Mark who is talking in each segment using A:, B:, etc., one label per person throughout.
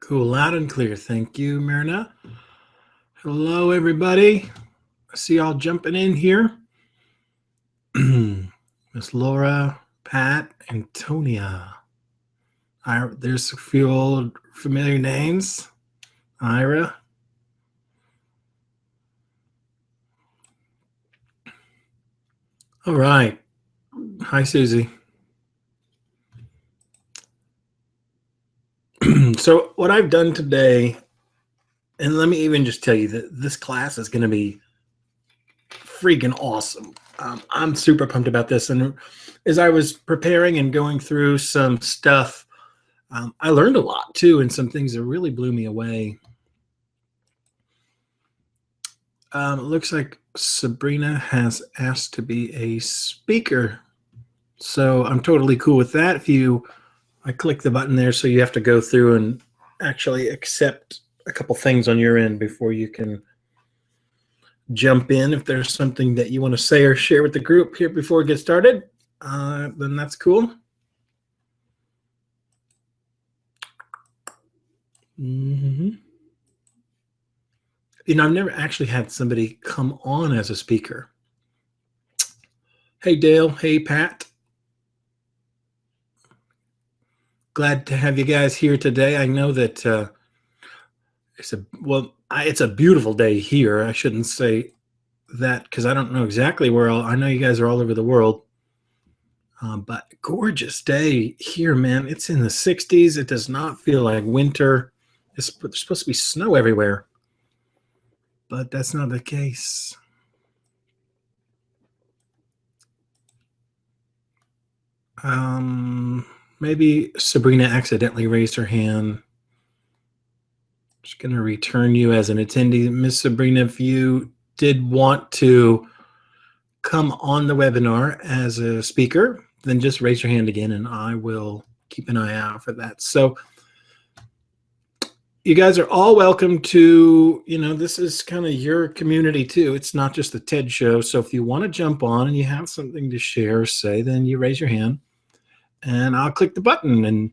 A: Cool, loud and clear. Thank you, Myrna. Hello, everybody. I see y'all jumping in here. Miss Laura, Pat, Antonia. There's a few old familiar names. Ira. All right. Hi, Susie. So what I've done today, and let me even just tell you that this class is going to be freaking awesome. I'm super pumped about this. And as I was preparing and going through some stuff, I learned a lot too, and some things that really blew me away. It looks like Sabrina has asked to be a speaker. So I'm totally cool with that. I click the button there, so you have to go through and actually accept a couple things on your end before you can jump in. If there's something that you want to say or share with the group here before we get started, then that's cool. You know, I've never actually had somebody come on as a speaker. Hey, Dale. Hey, Pat. Glad to have you guys here today. I know that it's a beautiful day here. I shouldn't say that because I don't know exactly where I know you guys are all over the world. But gorgeous day here, man. It's in the 60s. It does not feel like winter. There's supposed to be snow everywhere, but that's not the case. Maybe Sabrina accidentally raised her hand. Just going to return you as an attendee. Miss Sabrina, if you did want to come on the webinar as a speaker, then just raise your hand again and I will keep an eye out for that. So you guys are all welcome to, this is kind of your community too. It's not just the TED show. So if you want to jump on and you have something to share or say, then you raise your hand and I'll click the button, and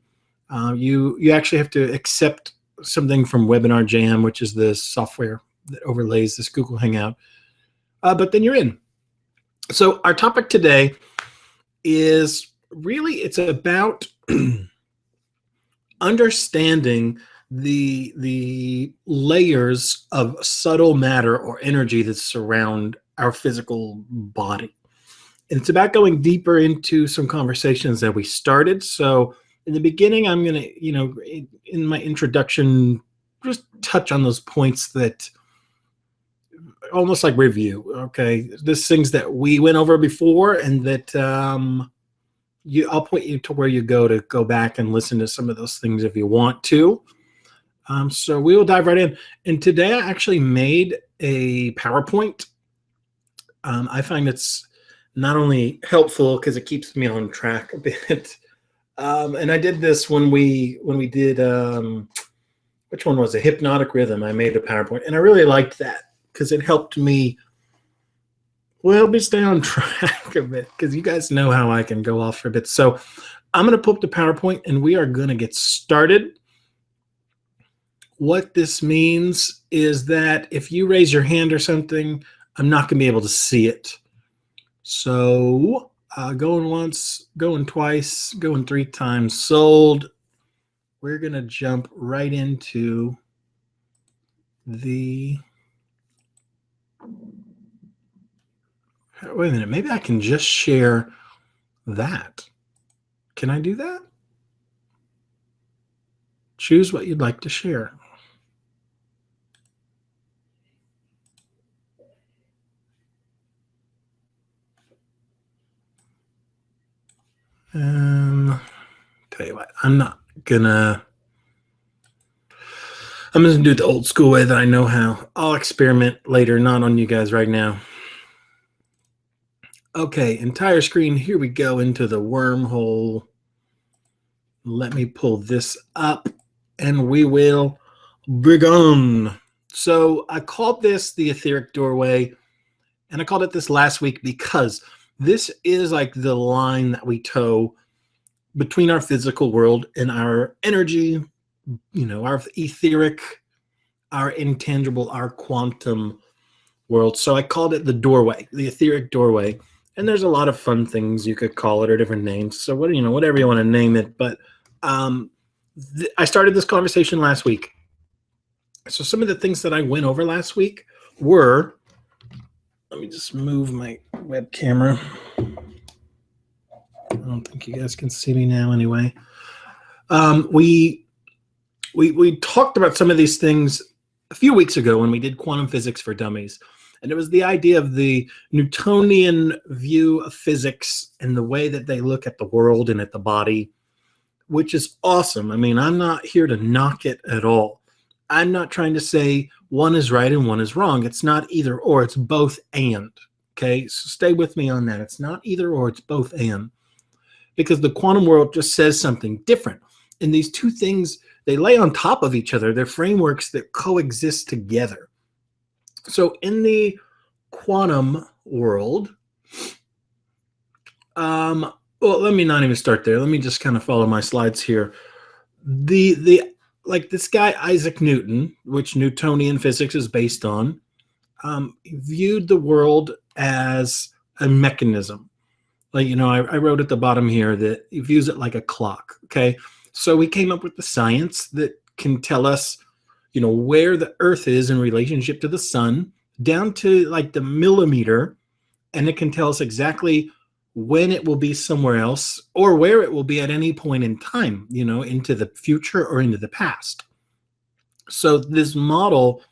A: you actually have to accept something from Webinar Jam, which is the software that overlays this Google Hangout. But then you're in. So our topic today is really, it's about understanding the layers of subtle matter or energy that surround our physical body. And it's about going deeper into some conversations that we started. So in the beginning, I'm going to, in my introduction, just touch on those points that almost like review. Okay. There's things that we went over before and that I'll point you to where you go back and listen to some of those things if you want to. So we will dive right in. And today I actually made a PowerPoint. I find it's not only helpful because it keeps me on track a bit. And I did this when we did, which one was it? Hypnotic Rhythm. I made a PowerPoint and I really liked that because it helped me, stay on track a bit because you guys know how I can go off for a bit. So I'm going to pull up the PowerPoint and we are going to get started. What this means is that if you raise your hand or something, I'm not going to be able to see it. So going once, going twice, going 3 times, sold. We're going to jump right into the... Wait a minute, maybe I can just share that. Can I do that? Choose what you'd like to share. Tell you what, I'm gonna do it the old school way that I know how. I'll experiment later, not on you guys right now. Okay, entire screen. Here we go into the wormhole. Let me pull this up and we will begin. So I called this the Etheric Doorway, and I called it this last week because this is like the line that we toe between our physical world and our energy our etheric, our intangible, our quantum world. So I called it the doorway, the etheric doorway. And there's a lot of fun things you could call it or different names. So whatever you want to name it. But I started this conversation last week. So some of the things that I went over last week were, let me just move my web camera. I don't think you guys can see me now anyway. We talked about some of these things a few weeks ago when we did quantum physics for dummies. And it was the idea of the Newtonian view of physics and the way that they look at the world and at the body, which is awesome. I mean, I'm not here to knock it at all. I'm not trying to say one is right and one is wrong. It's not either or, it's both and. Okay, so stay with me on that. It's not either or, it's both and. Because the quantum world just says something different. And these two things, they lay on top of each other. They're frameworks that coexist together. So in the quantum world, well, let me not even start there. Let me just kind of follow my slides here. Like this guy, Isaac Newton, which Newtonian physics is based on, viewed the world as a mechanism. Like, I wrote at the bottom here that he views it like a clock. Okay. So we came up with the science that can tell us, where the Earth is in relationship to the sun, down to like the millimeter, and it can tell us exactly when it will be somewhere else or where it will be at any point in time, into the future or into the past. So this model,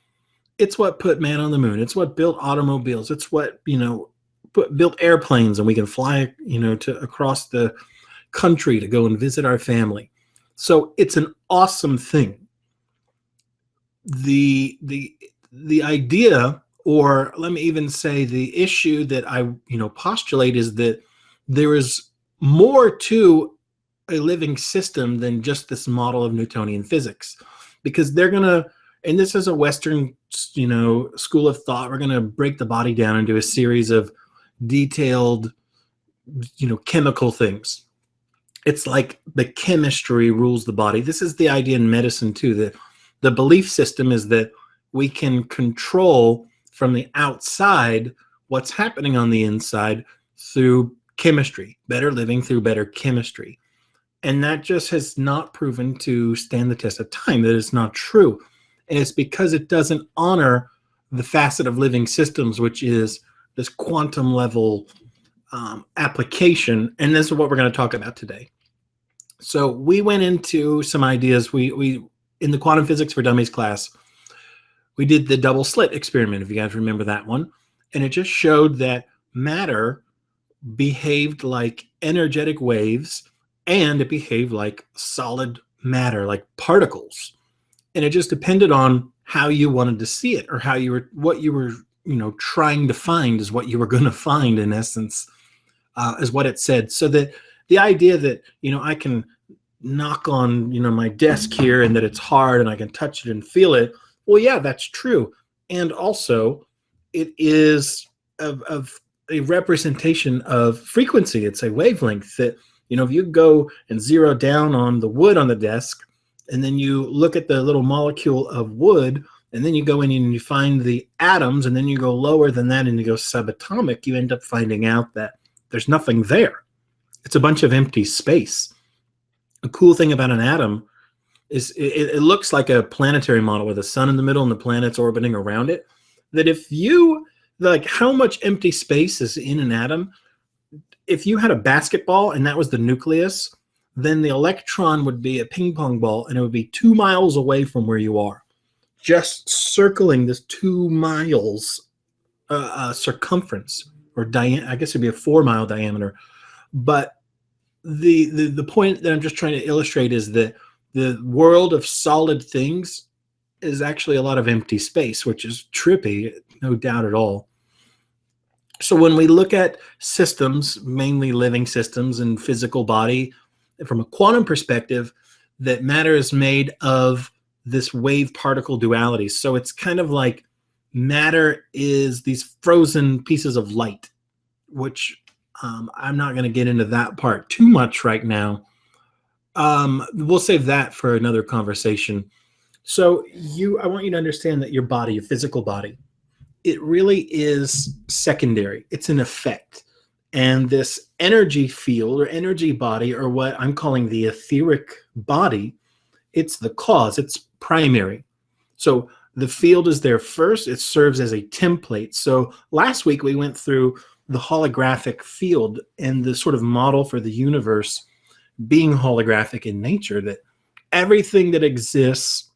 A: it's what put man on the moon. It's what built automobiles. It's what, built airplanes, and we can fly, to across the country to go and visit our family. So it's an awesome thing. The idea, or let me even say the issue that I postulate, is that there is more to a living system than just this model of Newtonian physics, because they're gonna, and this is a Western school of thought, we're gonna break the body down into a series of detailed chemical things. It's like the chemistry rules the body. This is the idea in medicine too, that the belief system is that we can control from the outside what's happening on the inside through chemistry, better living through better chemistry. And that just has not proven to stand the test of time. That is not true. And it's because it doesn't honor the facet of living systems, which is this quantum level application. And this is what we're going to talk about today. So we went into some ideas. We in the quantum physics for dummies class, we did the double slit experiment, if you guys remember that one. And it just showed that matter behaved like energetic waves, and it behaved like solid matter, like particles. And it just depended on how you wanted to see it, or what you were trying to find is what you were going to find, in essence, is what it said. So that the idea that I can knock on my desk here and that it's hard and I can touch it and feel it, well, yeah, that's true. And also it is of a representation of frequency. It's a wavelength that if you go and zero down on the wood on the desk, and then you look at the little molecule of wood, and then you go in and you find the atoms, and then you go lower than that and you go subatomic, you end up finding out that there's nothing there. It's a bunch of empty space. The cool thing about an atom is it looks like a planetary model with a sun in the middle and the planets orbiting around it. That if you, like, how much empty space is in an atom? If you had a basketball and that was the nucleus, then the electron would be a ping pong ball, and it would be 2 miles away from where you are, just circling this 2 miles circumference, or I guess it'd be a 4 mile diameter. But the point that I'm just trying to illustrate is that the world of solid things is actually a lot of empty space, which is trippy, no doubt at all. So when we look at systems, mainly living systems and physical body, from a quantum perspective, that matter is made of this wave particle duality. So it's kind of like matter is these frozen pieces of light, which I'm not going to get into that part too much right now. We'll save that for another conversation. So I want you to understand that your body, your physical body, it really is secondary. It's an effect. And this energy field or energy body, or what I'm calling the etheric body, it's the cause, it's primary. So the field is there first, it serves as a template. So last week we went through the holographic field and the sort of model for the universe being holographic in nature, that everything that exists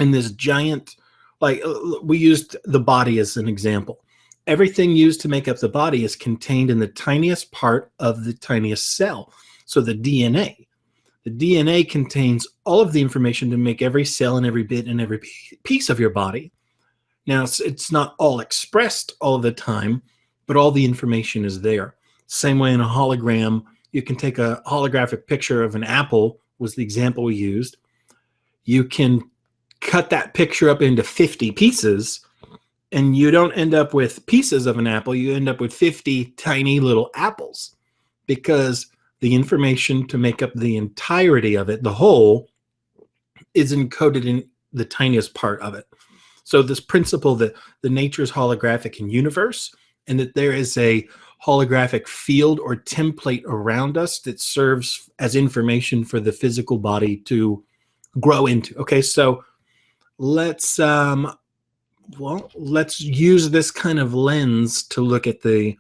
A: in this giant, like we used the body as an example. Everything used to make up the body is contained in the tiniest part of the tiniest cell. So the DNA. The DNA contains all of the information to make every cell and every bit and every piece of your body. Now, it's not all expressed all of the time, but all the information is there. Same way in a hologram, you can take a holographic picture of an apple, was the example we used. You can cut that picture up into 50 pieces, and you don't end up with pieces of an apple. You end up with 50 tiny little apples, because the information to make up the entirety of it, the whole, is encoded in the tiniest part of it. So this principle that the nature is holographic in universe, and that there is a holographic field or template around us that serves as information for the physical body to grow into. Okay, so let's use this kind of lens to look at the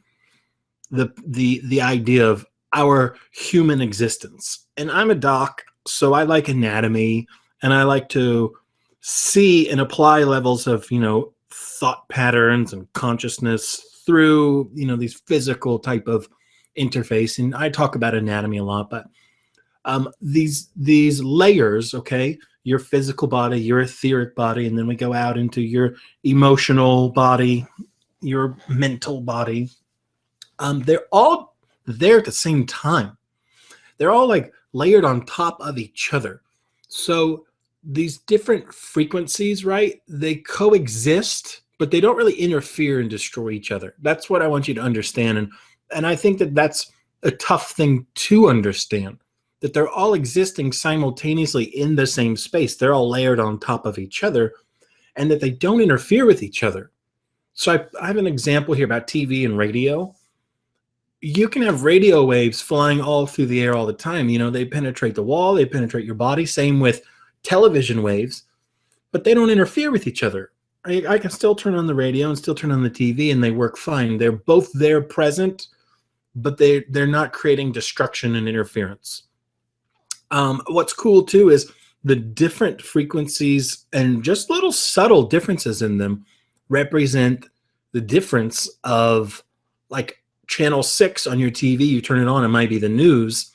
A: idea of our human existence. And I'm a doc, so I like anatomy, and I like to see and apply levels of, thought patterns and consciousness through, these physical type of interface. And I talk about anatomy a lot, but these layers, okay, your physical body, your etheric body, and then we go out into your emotional body, your mental body. They're all there at the same time. They're all like layered on top of each other. So these different frequencies, right, they coexist, but they don't really interfere and destroy each other. That's what I want you to understand. And I think that that's a tough thing to understand, that they're all existing simultaneously in the same space. They're all layered on top of each other, and that they don't interfere with each other. So I have an example here about TV and radio. You can have radio waves flying all through the air all the time. They penetrate the wall, they penetrate your body. Same with television waves, but they don't interfere with each other. I can still turn on the radio and still turn on the TV, and they work fine. They're both there present, but they're not creating destruction and interference. What's cool too is the different frequencies, and just little subtle differences in them represent the difference of, like, channel 6 on your TV, you turn it on, it might be the news.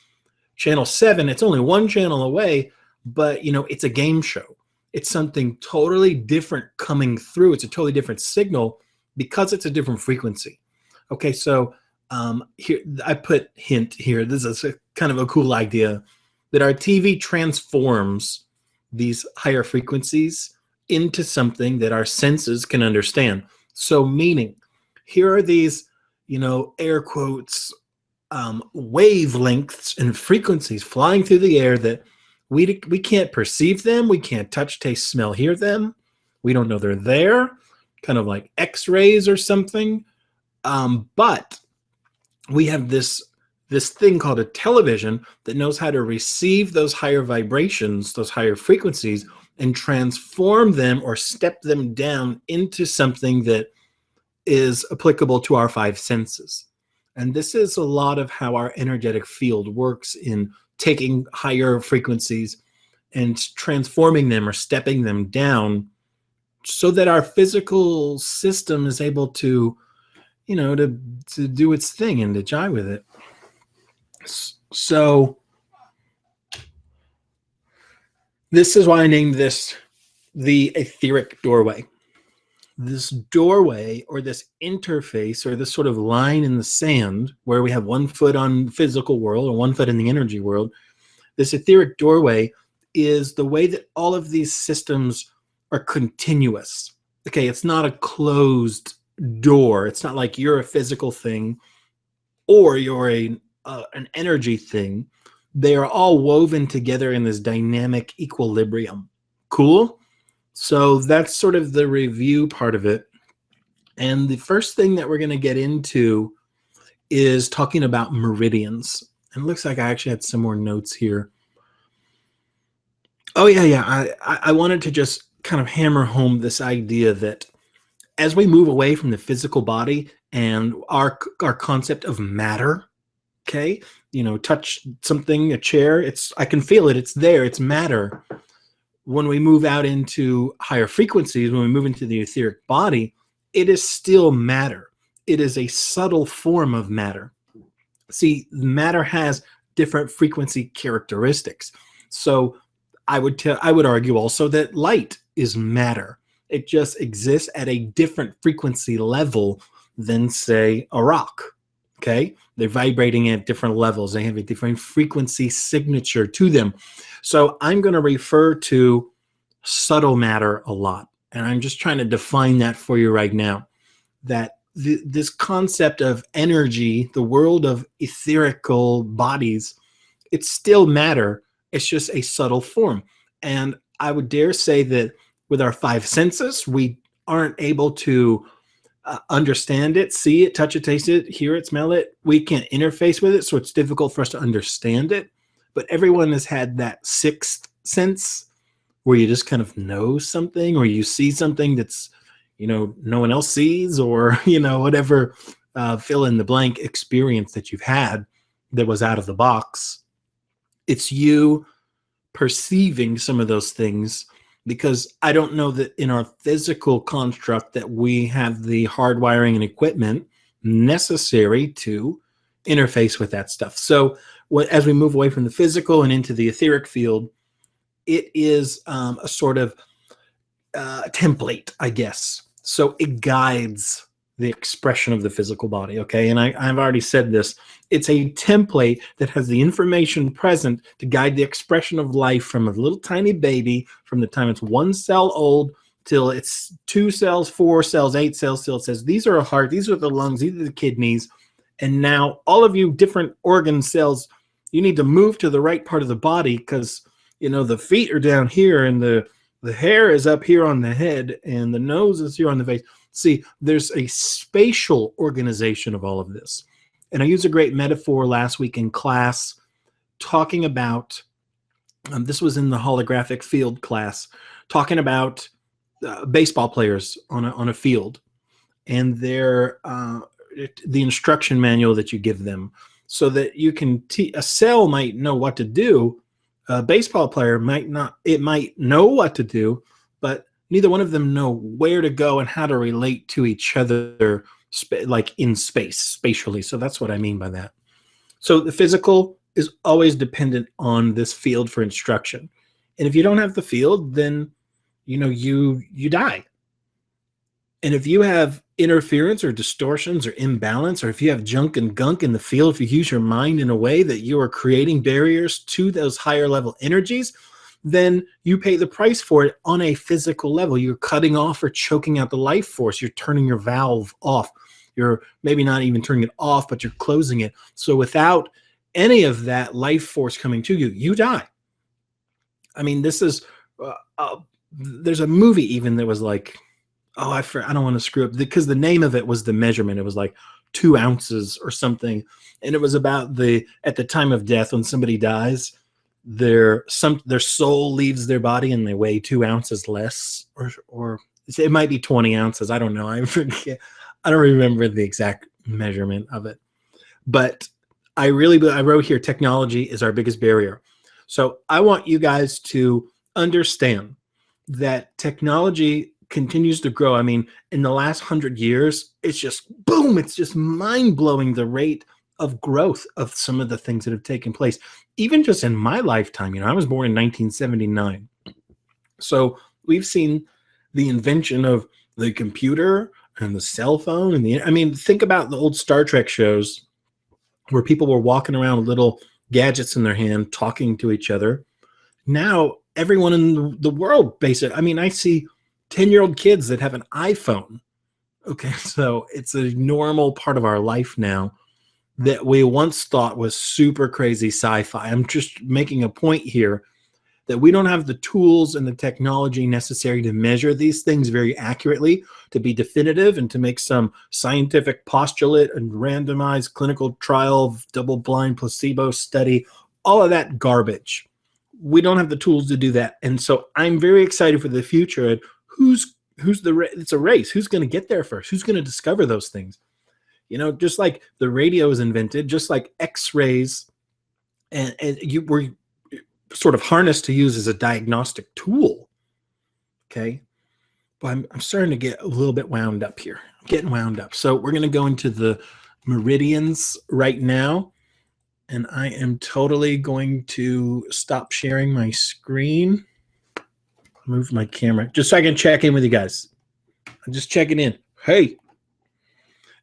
A: Channel 7, it's only one channel away, but it's a game show. It's something totally different coming through. It's a totally different signal because it's a different frequency. Okay, so here I put hint here. This is a kind of a cool idea, that our TV transforms these higher frequencies into something that our senses can understand. So meaning, here are these, air quotes, wavelengths and frequencies flying through the air that we can't perceive them. We can't touch, taste, smell, hear them. We don't know they're there, kind of like X-rays or something. But we have this thing called a television that knows how to receive those higher vibrations, those higher frequencies, and transform them or step them down into something that is applicable to our 5 senses. And this is a lot of how our energetic field works, in taking higher frequencies and transforming them or stepping them down so that our physical system is able to, to do its thing and to jive with it. So this is why I named this the Etheric Doorway. This doorway, or this interface, or this sort of line in the sand where we have one foot on the physical world and one foot in the energy world, this etheric doorway is the way that all of these systems are continuous. Okay, it's not a closed door. It's not like you're a physical thing or you're an energy thing. they are all woven together in this dynamic equilibrium. Cool? So that's sort of the review part of it. And the first thing that we're going to get into is talking about meridians. And it looks like I actually had some more notes here. Oh, yeah. I wanted to just kind of hammer home this idea that as we move away from the physical body and our concept of matter, okay, touch something, a chair, I can feel it, it's there, it's matter. When we move out into higher frequencies, when we move into the etheric body, it is still matter. It is a subtle form of matter. See, matter has different frequency characteristics. So I would argue also that light is matter. It just exists at a different frequency level than, say, a rock. Okay? They're vibrating at different levels. They have a different frequency signature to them. So I'm going to refer to subtle matter a lot. And I'm just trying to define that for you right now. That this concept of energy, the world of etherical bodies, it's still matter. It's just a subtle form. And I would dare say that with our five senses, we aren't able to understand it, see it, touch it, taste it, hear it, smell it. We can't interface with it, so it's difficult for us to understand it. But everyone has had that sixth sense where you just kind of know something, or you see something that's, no one else sees, or, whatever fill in the blank experience that you've had that was out of the box. It's you perceiving some of those things, because I don't know that in our physical construct that we have the hardwiring and equipment necessary to interface with that stuff. So as we move away from the physical and into the etheric field, it is a sort of template, I guess. So it guides the expression of the physical body, okay? And I've already said this. It's a template that has the information present to guide the expression of life from a little tiny baby, from the time it's 1 cell old till it's 2 cells, 4 cells, 8 cells, till it says, these are a heart, these are the lungs, these are the kidneys. And now all of you different organ cells, you need to move to the right part of the body, because, the feet are down here, and the hair is up here on the head, and the nose is here on the face. See, there's a spatial organization of all of this. And I used a great metaphor last week in class talking about, this was in the holographic field class, talking about baseball players on a field, and their the instruction manual that you give them, so that you can a cell might know what to do. A baseball player might not. It might know what to do, but neither one of them know where to go and how to relate to each other, like in space, spatially. So that's what I mean by that. So the physical is always dependent on this field for instruction. And if you don't have the field, then, you die. And if you have interference or distortions or imbalance, or if you have junk and gunk in the field, if you use your mind in a way that you are creating barriers to those higher level energies, then you pay the price for it on a physical level. You're cutting off or choking out the life force. You're turning your valve off. You're maybe not even turning it off, but you're closing it. So without any of that life force coming to you, you die. I mean, this is, there's a movie even that was like, I don't want to screw up, because the name of it was The Measurement. It was like 2 ounces or something. And it was about at the time of death, when somebody dies, their soul leaves their body and they weigh 2 ounces less, or it might be 20 ounces. I don't know. I forget. I don't remember the exact measurement of it. But I wrote here, technology is our biggest barrier. So I want you guys to understand that technology continues to grow. I mean, in the last 100 years, it's just boom, it's just mind-blowing, the rate of growth of some of the things that have taken place. Even just in my lifetime, I was born in 1979. So we've seen the invention of the computer and the cell phone, and think about the old Star Trek shows where people were walking around with little gadgets in their hand, talking to each other. Now, everyone in the world, basically, I see 10-year-old kids that have an iPhone. Okay, so it's a normal part of our life now. that we once thought was super crazy sci-fi. I'm just making a point here that we don't have the tools and the technology necessary to measure these things very accurately, to be definitive, and to make some scientific postulate and randomized clinical trial, double-blind placebo study, all of that garbage. We don't have the tools to do that. And so I'm very excited for the future. And it's a race. Who's going to get there first? Who's going to discover those things? You know, just like the radio is invented, just like X-rays, and you were sort of harnessed to use as a diagnostic tool. Okay. But I'm starting to get a little bit wound up here. I'm getting wound up. So we're going to go into the meridians right now. And I am totally going to stop sharing my screen. Move my camera just so I can check in with you guys. I'm just checking in. Hey,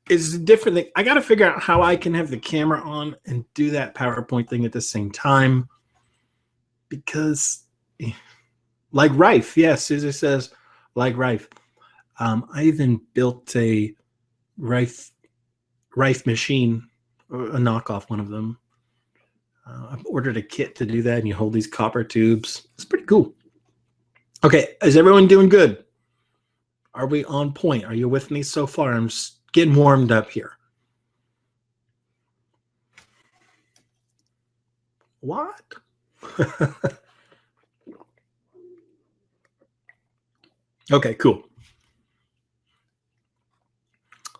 A: it's a different thing. I got to figure out how I can have the camera on and do that PowerPoint thing at the same time. Because, like Rife, yes, Susie says, like Rife. I even built a Rife machine, a knockoff one of them. I've ordered a kit to do that, and you hold these copper tubes. It's pretty cool. Okay, is everyone doing good? Are we on point? Are you with me so far? I'm just getting warmed up here. What? Okay, cool.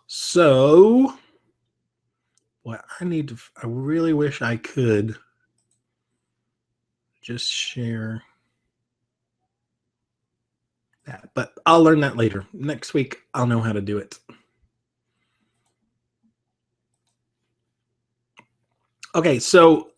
A: So what I really wish I could just share that, but I'll learn that later. Next week, I'll know how to do it. Okay, so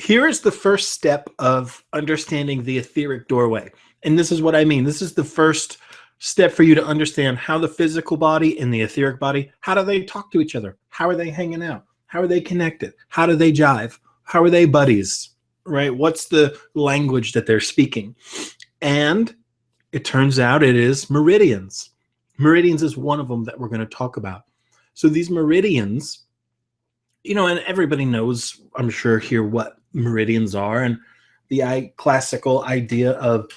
A: here is the first step of understanding the etheric doorway. And this is what I mean. This is the first step for you to understand how the physical body and the etheric body, how do they talk to each other? How are they hanging out? How are they connected? How do they jive? How are they buddies, right? What's the language that they're speaking? And it turns out it is meridians. Meridians is one of them that we're going to talk about. So these meridians, you know, and everybody knows, I'm sure, here what meridians are, and the classical idea of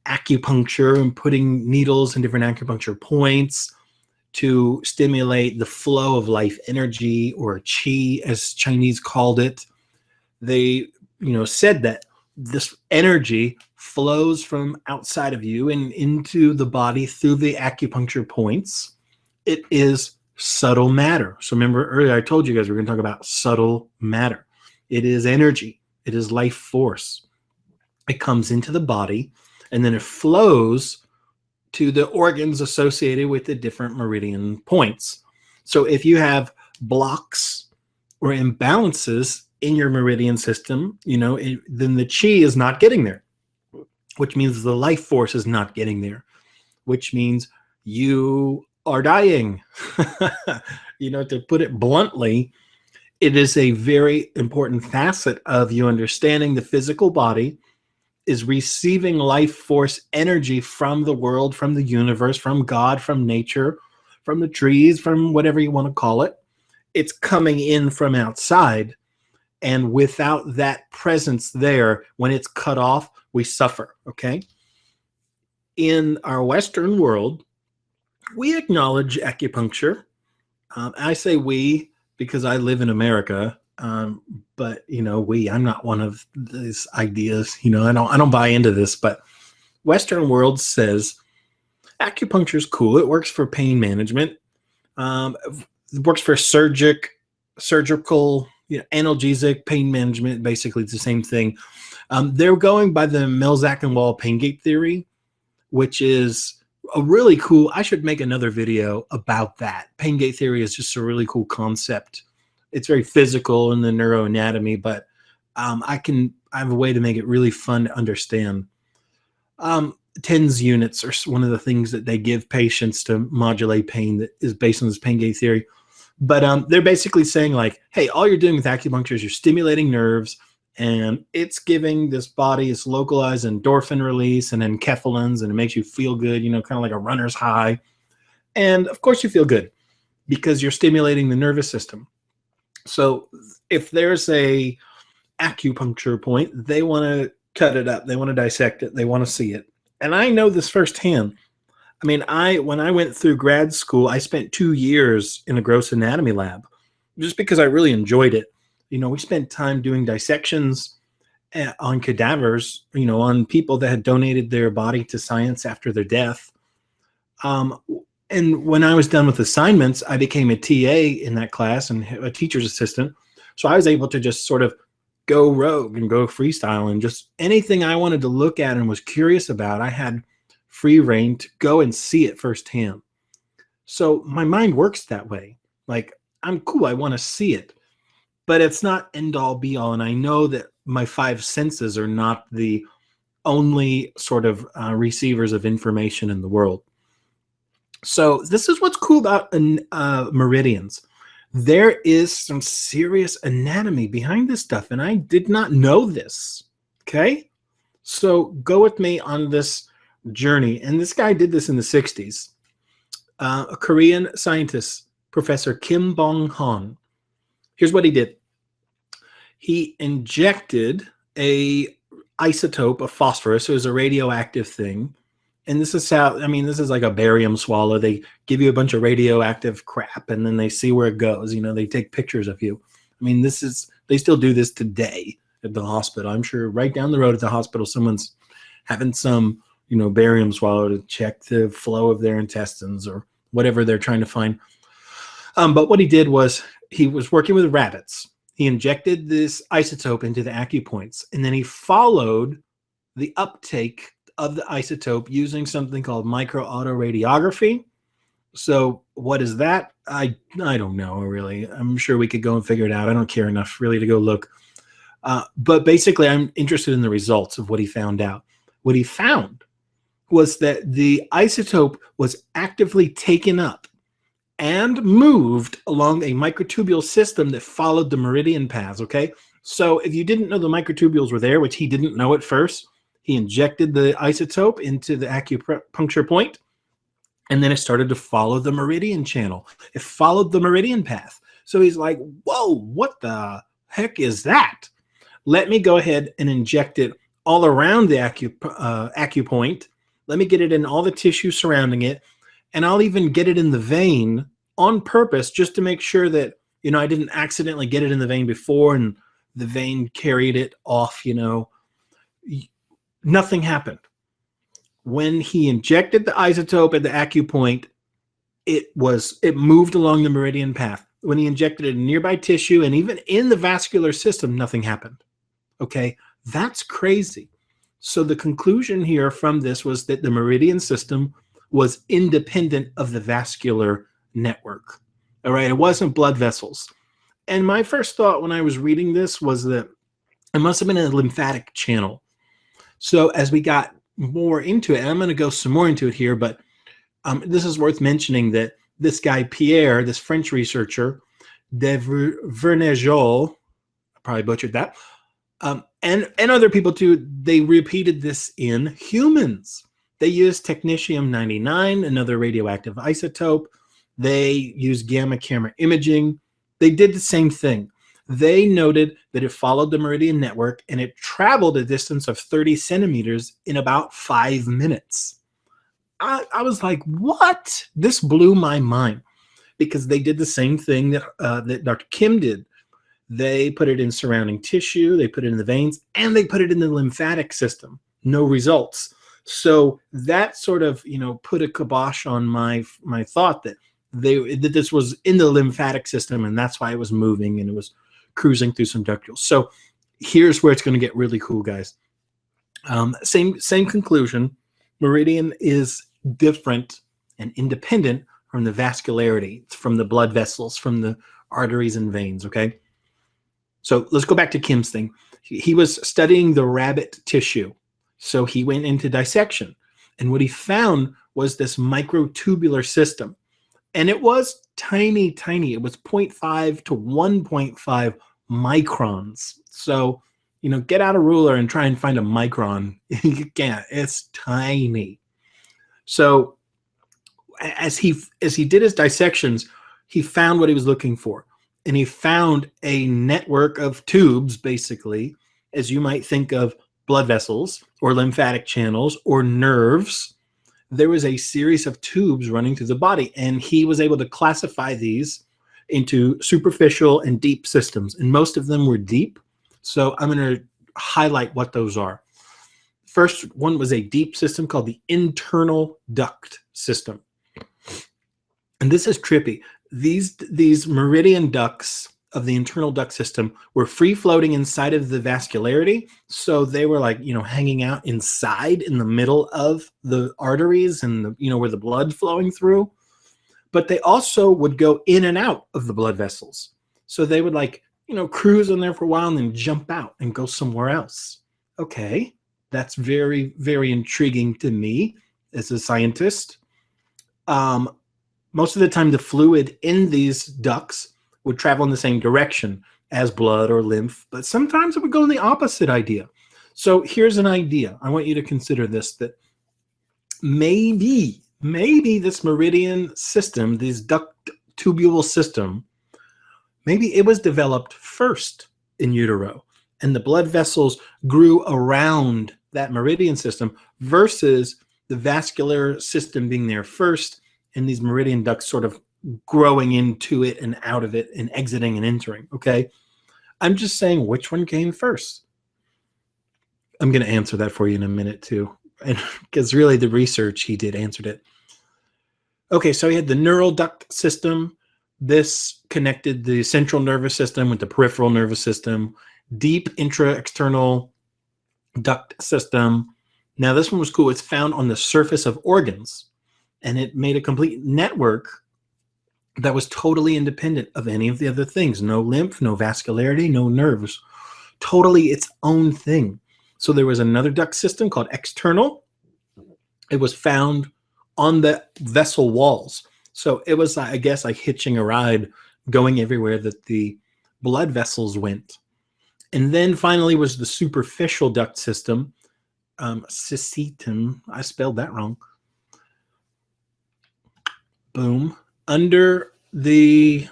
A: acupuncture and putting needles in different acupuncture points to stimulate the flow of life energy, or qi, as Chinese called it. They, said that this energy flows from outside of you and into the body through the acupuncture points. It is subtle matter. So remember earlier I told you guys we're going to talk about subtle matter. It is energy. It is life force. It comes into the body and then it flows to the organs associated with the different meridian points. So if you have blocks or imbalances in your meridian system, then the chi is not getting there, which means the life force is not getting there, which means you are dying. To put it bluntly, it is a very important facet of you understanding the physical body is receiving life force energy from the world, from the universe, from God, from nature, from the trees, from whatever you want to call it. It's coming in from outside. And without that presence there, when it's cut off, we suffer, okay? In our Western world, we acknowledge acupuncture. I say we because I live in America, but I'm not one of these ideas. I don't buy into this. But Western world says acupuncture is cool. It works for pain management. It works for surgical, analgesic pain management. Basically, it's the same thing. They're going by the Melzack and Wall pain gate theory, which is a really cool. I should make another video about that. Pain gate theory is just a really cool concept. It's very physical in the neuroanatomy, but I have a way to make it really fun to understand. TENS units are one of the things that they give patients to modulate pain that is based on this pain gate theory. But they're basically saying like, hey, all you're doing with acupuncture is you're stimulating nerves, and it's giving this body its localized endorphin release and enkephalins, and it makes you feel good, kind of like a runner's high. And of course you feel good. because you're stimulating the nervous system. So if there's a acupuncture point, they want to cut it up, they want to dissect it, they want to see it. And I know this firsthand. I mean, when I went through grad school, I spent 2 years in a gross anatomy lab just because I really enjoyed it. You know, we spent time doing dissections on cadavers, you know, on people that had donated their body to science after their death. And when I was done with assignments, I became a TA in that class and a teacher's assistant. So I was able to just sort of go rogue and go freestyle, and just anything I wanted to look at and was curious about, I had free reign to go and see it firsthand. So my mind works that way. Like, I'm cool, I want to see it, but it's not end all be all. And I know that my 5 senses are not the only sort of receivers of information in the world. So this is what's cool about meridians. There is some serious anatomy behind this stuff, and I did not know this. Okay, so go with me on this journey. And this guy did this in the 60s. A Korean scientist, Professor Kim Bong-han. Here's what he did. He injected a isotope of phosphorus. It was a radioactive thing. And this is how, I mean, this is like a barium swallow. They give you a bunch of radioactive crap, and then they see where it goes. You know, they take pictures of you. I mean, they still do this today at the hospital. I'm sure right down the road at the hospital, someone's having some, you know, barium swallow to check the flow of their intestines or whatever they're trying to find. But what he did was he was working with rabbits. He injected this isotope into the acupoints, and then he followed the uptake of the isotope using something called microautoradiography. So what is that? I don't know, really. I'm sure we could go and figure it out. I don't care enough really to go look. But basically, I'm interested in the results of what he found out. What he found was that the isotope was actively taken up and moved along a microtubule system that followed the meridian paths, okay? So if you didn't know the microtubules were there, which he didn't know at first, he injected the isotope into the acupuncture point, and then it started to follow the meridian channel. It followed the meridian path. So he's like, whoa, what the heck is that? Let me go ahead and inject it all around the acupoint. Let me get it in all the tissue surrounding it, and I'll even get it in the vein on purpose just to make sure that, you know, I didn't accidentally get it in the vein before and the vein carried it off, you know. Nothing happened. When he injected the isotope at the acupoint, it moved along the meridian path. When he injected it in nearby tissue and even in the vascular system, nothing happened. Okay, that's crazy. So the conclusion here from this was that the meridian system was independent of the vascular network. All right, it wasn't blood vessels. And my first thought when I was reading this was that it must have been a lymphatic channel. So as we got more into it, and I'm going to go some more into it here, but this is worth mentioning that this guy, Pierre, this French researcher, de Vernejol, I probably butchered that, and other people too, they repeated this in humans. They used technetium-99, another radioactive isotope. They used gamma camera imaging. They did the same thing. They noted that it followed the meridian network and it traveled a distance of 30 centimeters in about 5 minutes. I was like, what? This blew my mind, because they did the same thing that Dr. Kim did. They put it in surrounding tissue, they put it in the veins, and they put it in the lymphatic system. No results. So that sort of, you know, put a kibosh on my thought that this was in the lymphatic system, and that's why it was moving and it was cruising through some ductules. So here's where it's going to get really cool, guys. Same conclusion. Meridian is different and independent from the vascularity, from the blood vessels, from the arteries and veins, okay? So let's go back to Kim's thing. He was studying the rabbit tissue. So he went into dissection. And what he found was this microtubular system. And it was tiny, tiny. It was 0.5 to 1.5 microns. So, you know, get out a ruler and try and find a micron. You can't. It's tiny. So as he did his dissections, he found what he was looking for. And he found a network of tubes, basically, as you might think of blood vessels or lymphatic channels or nerves. There was a series of tubes running through the body, and he was able to classify these into superficial and deep systems. And most of them were deep. So I'm going to highlight what those are. First one was a deep system called the internal duct system. And this is trippy. These meridian ducts of the internal duct system were free floating inside of the vascularity. So they were like, hanging out inside in the middle of the arteries and where the blood flowing through. But they also would go in and out of the blood vessels. So they would cruise in there for a while and then jump out and go somewhere else. Okay. That's very, very intriguing to me as a scientist. Most of the time, the fluid in these ducts would travel in the same direction as blood or lymph, but sometimes it would go in the opposite idea. So here's an idea. I want you to consider this, that maybe this meridian system, this duct tubule system, maybe it was developed first in utero, and the blood vessels grew around that meridian system versus the vascular system being there first, and these meridian ducts sort of growing into it and out of it and exiting and entering, okay? I'm just saying, which one came first? I'm going to answer that for you in a minute too, because really the research he did answered it. Okay, so he had the neural duct system. This connected the central nervous system with the peripheral nervous system. Deep intra-external duct system. Now this one was cool. It's found on the surface of organs, and it made a complete network that was totally independent of any of the other things. No lymph, no vascularity, no nerves. Totally its own thing. So there was another duct system called external. It was found on the vessel walls. So it was, I guess, like hitching a ride, going everywhere that the blood vessels went. And then finally was the superficial duct system, cystetum. I spelled that wrong. Boom. Under the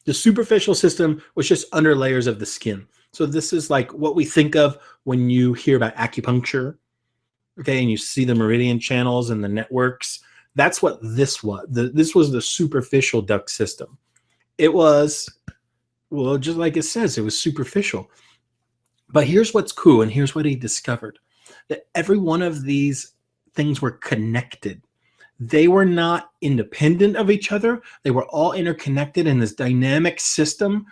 A: superficial system was just under layers of the skin. So this is like what we think of when you hear about acupuncture, okay, and you see the meridian channels and the networks. That's what this was. This was the superficial duct system. It was, well, just like it says, it was superficial. But here's what's cool, and here's what he discovered, that every one of these things were connected. They were not independent of each other. They were all interconnected in this dynamic system.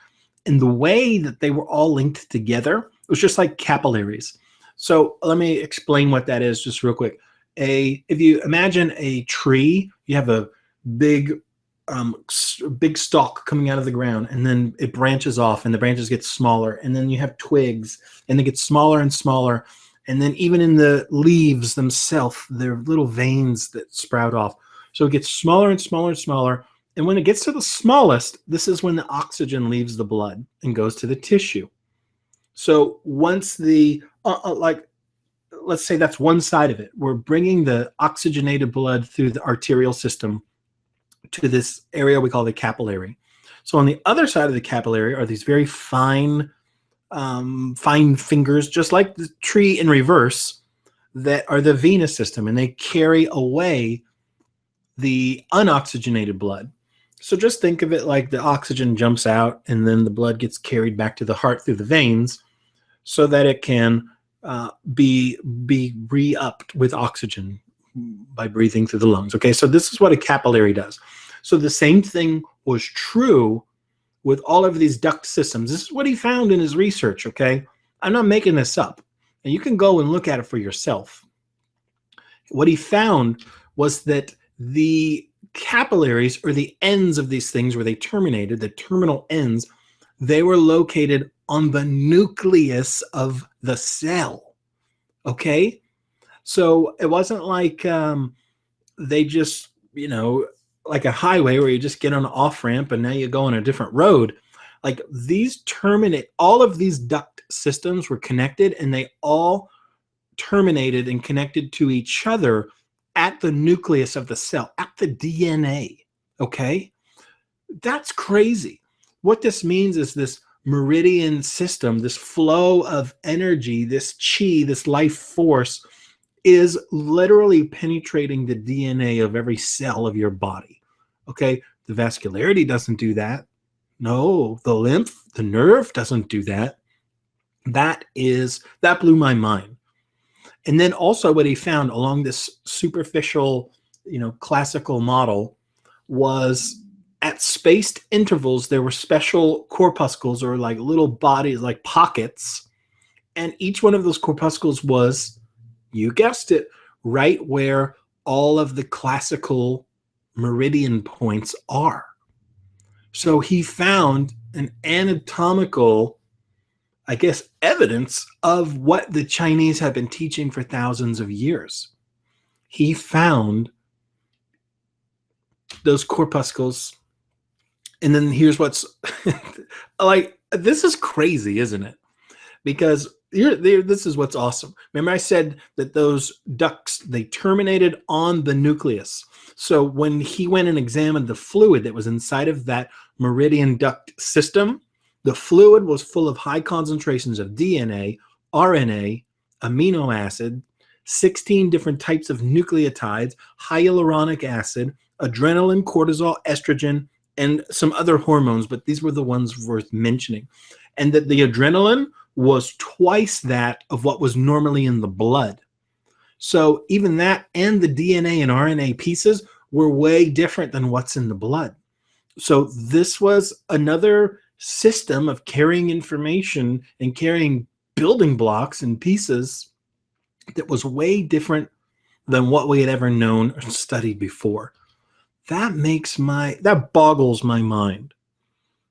A: And the way that they were all linked together, it was just like capillaries. So let me explain what that is just real quick. If you imagine a tree, you have a big stalk coming out of the ground, and then it branches off, and the branches get smaller, and then you have twigs, and they get smaller and smaller. And then even in the leaves themselves, there are little veins that sprout off. So it gets smaller and smaller and smaller. And when it gets to the smallest, this is when the oxygen leaves the blood and goes to the tissue. So once the, let's say that's one side of it. We're bringing the oxygenated blood through the arterial system to this area we call the capillary. So on the other side of the capillary are these very fine fingers, just like the tree in reverse, that are the venous system, and they carry away the unoxygenated blood. So just think of it like the oxygen jumps out, and then the blood gets carried back to the heart through the veins so that it can be re-upped with oxygen by breathing through the lungs. Okay, so this is what a capillary does. So the same thing was true with all of these duct systems. This is what he found in his research, okay? I'm not making this up. And you can go and look at it for yourself. What he found was that the capillaries, or the ends of these things where they terminated, the terminal ends, they were located on the nucleus of the cell, okay? So it wasn't like they just, like a highway where you just get on an off-ramp and now you go on a different road. Like these terminate, all of these duct systems were connected, and they all terminated and connected to each other at the nucleus of the cell, at the DNA, okay? That's crazy. What this means is this meridian system, this flow of energy, this chi, this life force, is literally penetrating the DNA of every cell of your body. Okay, the vascularity doesn't do that. No, the lymph, the nerve doesn't do that. That blew my mind. And then also what he found along this superficial, classical model was at spaced intervals, there were special corpuscles or like little bodies, like pockets. And each one of those corpuscles was, you guessed it, right where all of the classical meridian points are. So he found an anatomical, I guess, evidence of what the Chinese have been teaching for thousands of years. He found those corpuscles. And then here's what's like, this is crazy, isn't it? Because this is what's awesome. Remember I said that those ducts, they terminated on the nucleus. So when he went and examined the fluid that was inside of that meridian duct system, the fluid was full of high concentrations of DNA, RNA, amino acid, 16 different types of nucleotides, hyaluronic acid, adrenaline, cortisol, estrogen, and some other hormones, but these were the ones worth mentioning. And that the adrenaline was twice that of what was normally in the blood. So even that and the DNA and RNA pieces were way different than what's in the blood. So this was another system of carrying information and carrying building blocks and pieces that was way different than what we had ever known or studied before. That boggles my mind.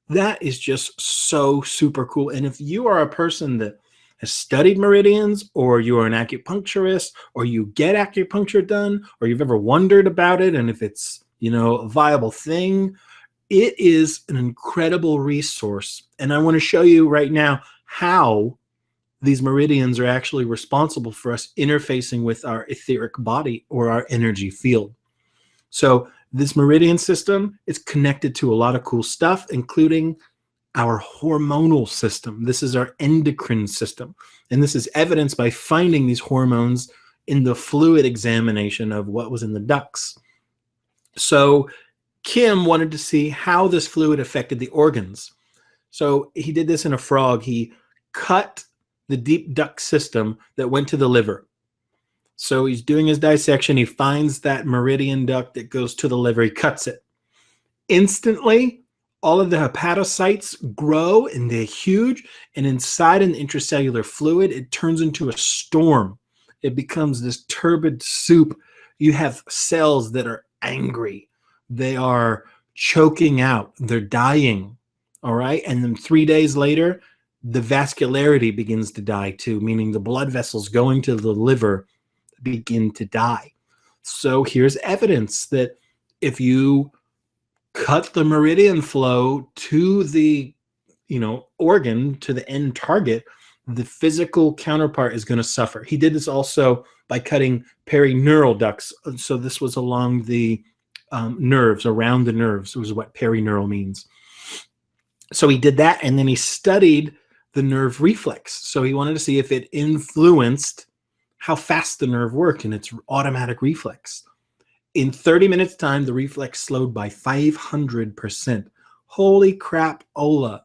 A: That is just so super cool. And if you are a person that has studied meridians, or you are an acupuncturist, or you get acupuncture done, or you've ever wondered about it, and if it's, a viable thing, it is an incredible resource. And I want to show you right now how these meridians are actually responsible for us interfacing with our etheric body or our energy field. So this meridian system is connected to a lot of cool stuff, including our hormonal system. This is our endocrine system. And this is evidenced by finding these hormones in the fluid examination of what was in the ducts. So Kim wanted to see how this fluid affected the organs. So he did this in a frog. He cut the deep duct system that went to the liver. So he's doing his dissection. He finds that meridian duct that goes to the liver. He cuts it. Instantly, all of the hepatocytes grow and they're huge. And inside an intracellular fluid, it turns into a storm. It becomes this turbid soup. You have cells that are angry. They are choking out. They're dying. All right. And then 3 days later, the vascularity begins to die too, meaning the blood vessels going to the liver begin to die. So here's evidence that if you cut the meridian flow to the organ, to the end target, the physical counterpart is going to suffer. He did this also by cutting perineural ducts. So this was along the nerves, around the nerves, was what perineural means. So he did that, and then he studied the nerve reflex. So he wanted to see if it influenced how fast the nerve worked in its automatic reflex. In 30 minutes time, the reflex slowed by 500%. Holy crap, Ola.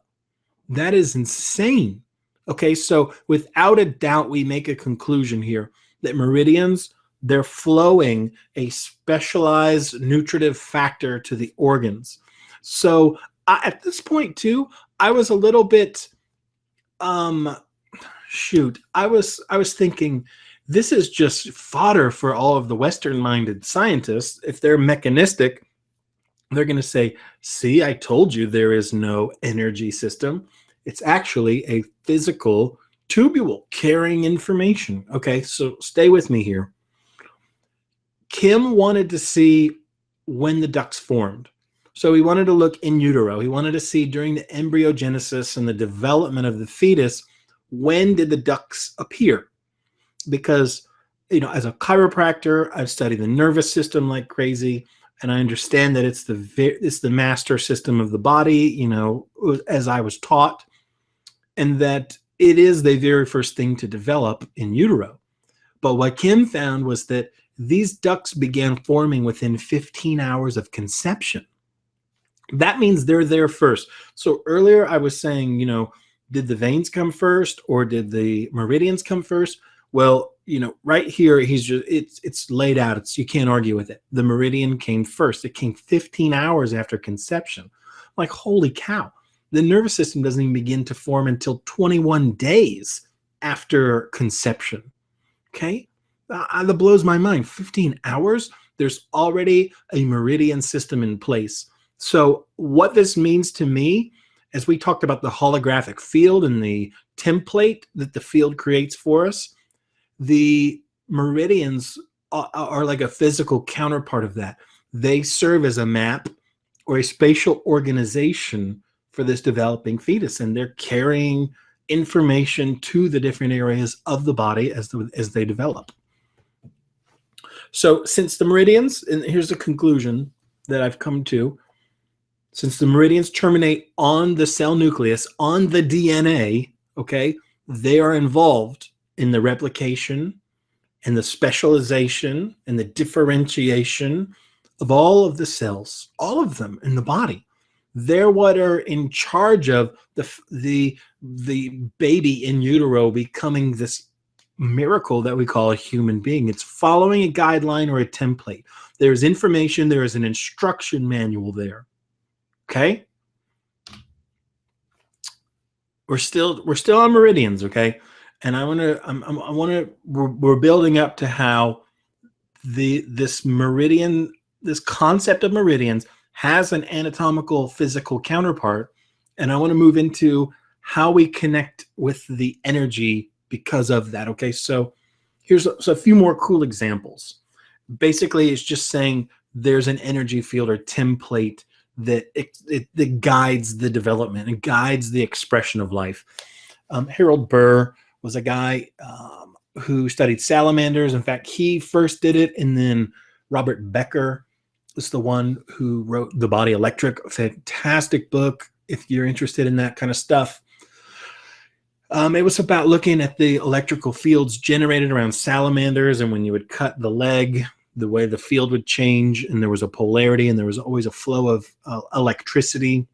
A: That is insane. Okay, so without a doubt, we make a conclusion here that meridians, they're flowing a specialized nutritive factor to the organs. So at this point too, I was a little bit, I was thinking, this is just fodder for all of the Western-minded scientists. If they're mechanistic, they're going to say, see, I told you there is no energy system. It's actually a physical tubule carrying information. Okay, so stay with me here. Kim wanted to see when the ducts formed. So he wanted to look in utero. He wanted to see during the embryogenesis and the development of the fetus, when did the ducts appear? Because, as a chiropractor, I've studied the nervous system like crazy. and I understand that it's the master system of the body, you know, as I was taught, and that it is the very first thing to develop in utero. But what Kim found was that these ducts began forming within 15 hours of conception. That means they're there first. So earlier I was saying, you know, did the veins come first or did the meridians come first? Well, you know, right here, it's laid out. You can't argue with it. The meridian came first. It came 15 hours after conception. Like, holy cow. The nervous system doesn't even begin to form until 21 days after conception. Okay? That blows my mind. 15 hours, there's already a meridian system in place. So what this means to me, as we talked about the holographic field and the template that the field creates for us, the meridians are like a physical counterpart of that. They serve as a map or a spatial organization for this developing fetus, and they're carrying information to the different areas of the body as they develop. So since the meridians, and here's the conclusion that I've come to, since the meridians terminate on the cell nucleus, on the DNA, okay, they are involved in the replication and the specialization and the differentiation of all of the cells, all of them in the body. They're what are in charge of the baby in utero becoming this miracle that we call a human being. It's following a guideline or a template. There's information, there is an instruction manual there. Okay? We're still on meridians, okay? And we're building up to how this concept of meridians has an anatomical physical counterpart, and I want to move into how we connect with the energy because of that. Okay, so here's a few more cool examples. Basically, it's just saying there's an energy field or template that guides the development and guides the expression of life. Harold Burr was a guy who studied salamanders. In fact, he first did it, and then Robert Becker is the one who wrote The Body Electric, a fantastic book if you're interested in that kind of stuff. It was about looking at the electrical fields generated around salamanders, and when you would cut the leg, the way the field would change, and there was a polarity, and there was always a flow of electricity.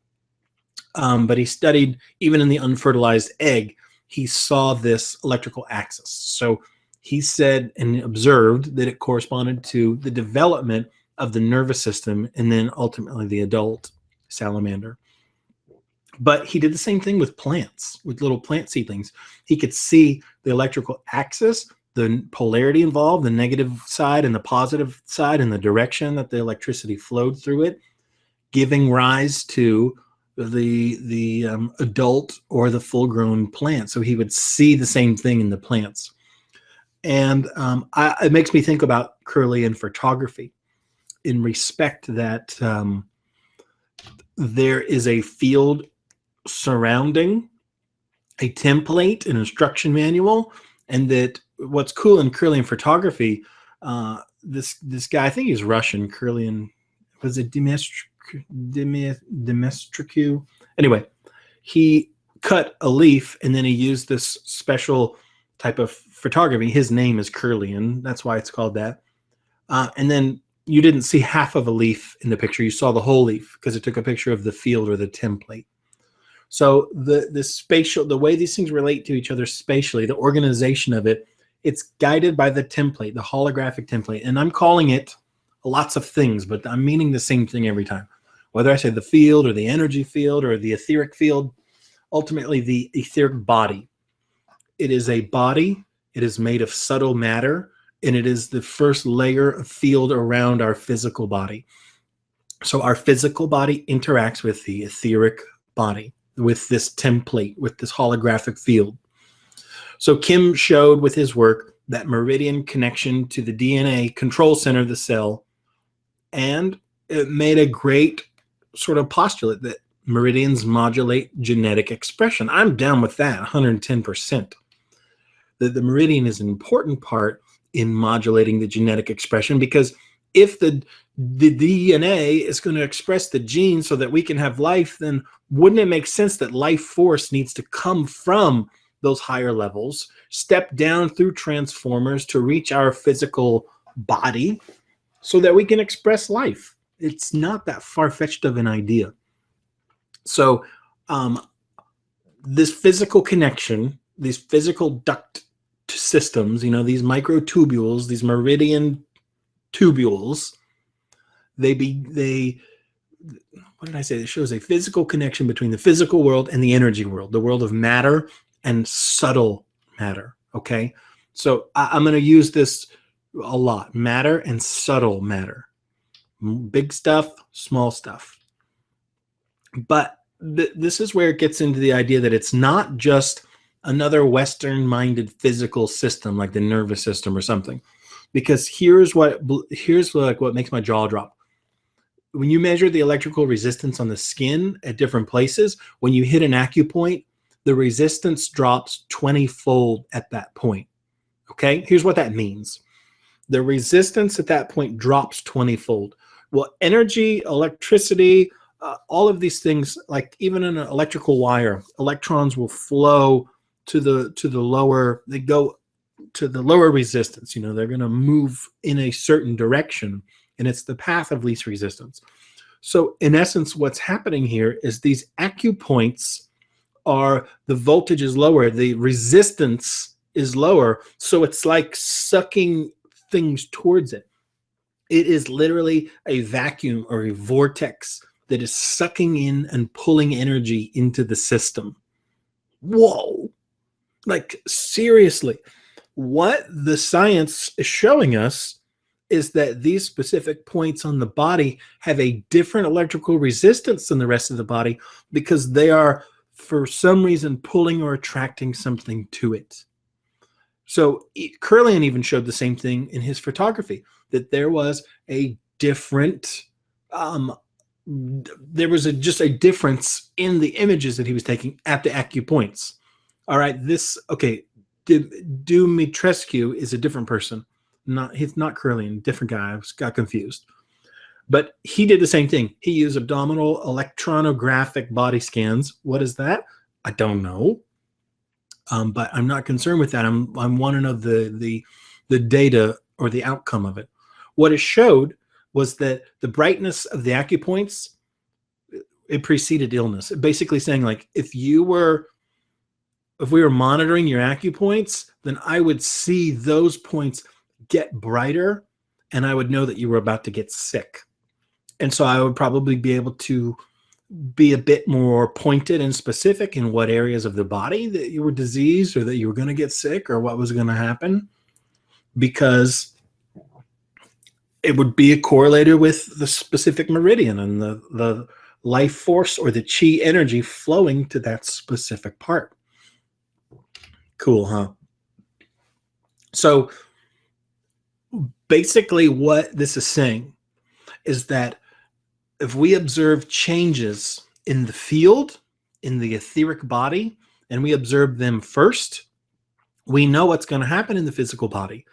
A: But he studied, even in the unfertilized egg, he saw this electrical axis. So he said and observed that it corresponded to the development of the nervous system and then ultimately the adult salamander. But he did the same thing with plants, with little plant seedlings. He could see the electrical axis, the polarity involved, the negative side and the positive side, and the direction that the electricity flowed through it, giving rise to the adult or the full-grown plant. So he would see the same thing in the plants. And it makes me think about Kirlian photography in respect that there is a field surrounding a template, an instruction manual, and that what's cool in Kirlian photography, this guy, I think he's Russian, Kirlian, was it Demestricu? Anyway, he cut a leaf and then he used this special type of photography. His name is Kirlian, that's why it's called that. And then you didn't see half of a leaf in the picture, you saw the whole leaf because it took a picture of the field or the template. So the way these things relate to each other spatially, the organization of it, it's guided by the template, the holographic template. And I'm calling it lots of things, but I'm meaning the same thing every time. Whether I say the field or the energy field or the etheric field, ultimately the etheric body. It is a body, it is made of subtle matter, and it is the first layer of field around our physical body. So our physical body interacts with the etheric body, with this template, with this holographic field. So Kim showed with his work that meridian connection to the DNA control center of the cell, and it made a great sort of postulate that meridians modulate genetic expression. I'm down with that 110%. That the meridian is an important part in modulating the genetic expression because if the DNA is going to express the genes so that we can have life, then wouldn't it make sense that life force needs to come from those higher levels, step down through transformers to reach our physical body so that we can express life? It's not that far-fetched of an idea. So this physical connection, these physical duct systems, you know, these microtubules, these Meridian tubules, what did I say? It shows a physical connection between the physical world and the energy world, the world of matter and subtle matter. Okay. So I'm going to use this a lot: matter and subtle matter, big stuff, small stuff. But this is where it gets into the idea that it's not just another Western-minded physical system like the nervous system or something. Because here's what makes my jaw drop. When you measure the electrical resistance on the skin at different places, when you hit an acupoint, the resistance drops 20-fold at that point. Okay, here's what that means. The resistance at that point drops 20-fold. Well, energy, electricity, all of these things, like even in an electrical wire, electrons will flow to the lower, they go to the lower resistance. You know, they're going to move in a certain direction, and it's the path of least resistance. So in essence, what's happening here is these acupoints are, the voltage is lower, the resistance is lower, so it's like sucking things towards it. It is literally a vacuum or a vortex that is sucking in and pulling energy into the system. Whoa! Like, seriously, what the science is showing us is that these specific points on the body have a different electrical resistance than the rest of the body because they are, for some reason, pulling or attracting something to it. So Kirlian even showed the same thing in his photography, that there was a different, just a difference in the images that he was taking at the acupoints. All right, Dumitrescu is a different person. He's not Kirlian, different guy. I got confused. But he did the same thing. He used abdominal electronographic body scans. What is that? I don't know. But I'm not concerned with that. I want to know the data or the outcome of it. What it showed was that the brightness of the acupoints, it preceded illness. Basically saying, like, if we were monitoring your acupoints, then I would see those points get brighter, and I would know that you were about to get sick. And so I would probably be able to be a bit more pointed and specific in what areas of the body that you were diseased or that you were going to get sick or what was going to happen, because it would be correlated with the specific meridian and the life force or the chi energy flowing to that specific part. Cool, huh? So basically what this is saying is that if we observe changes in the field, in the etheric body, and we observe them first, we know what's going to happen in the physical body.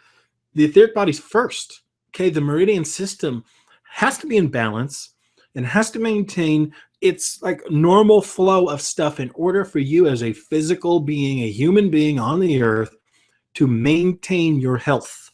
A: The etheric body's first. Okay, the meridian system has to be in balance and has to maintain its like normal flow of stuff in order for you as a physical being, a human being on the earth, to maintain your health,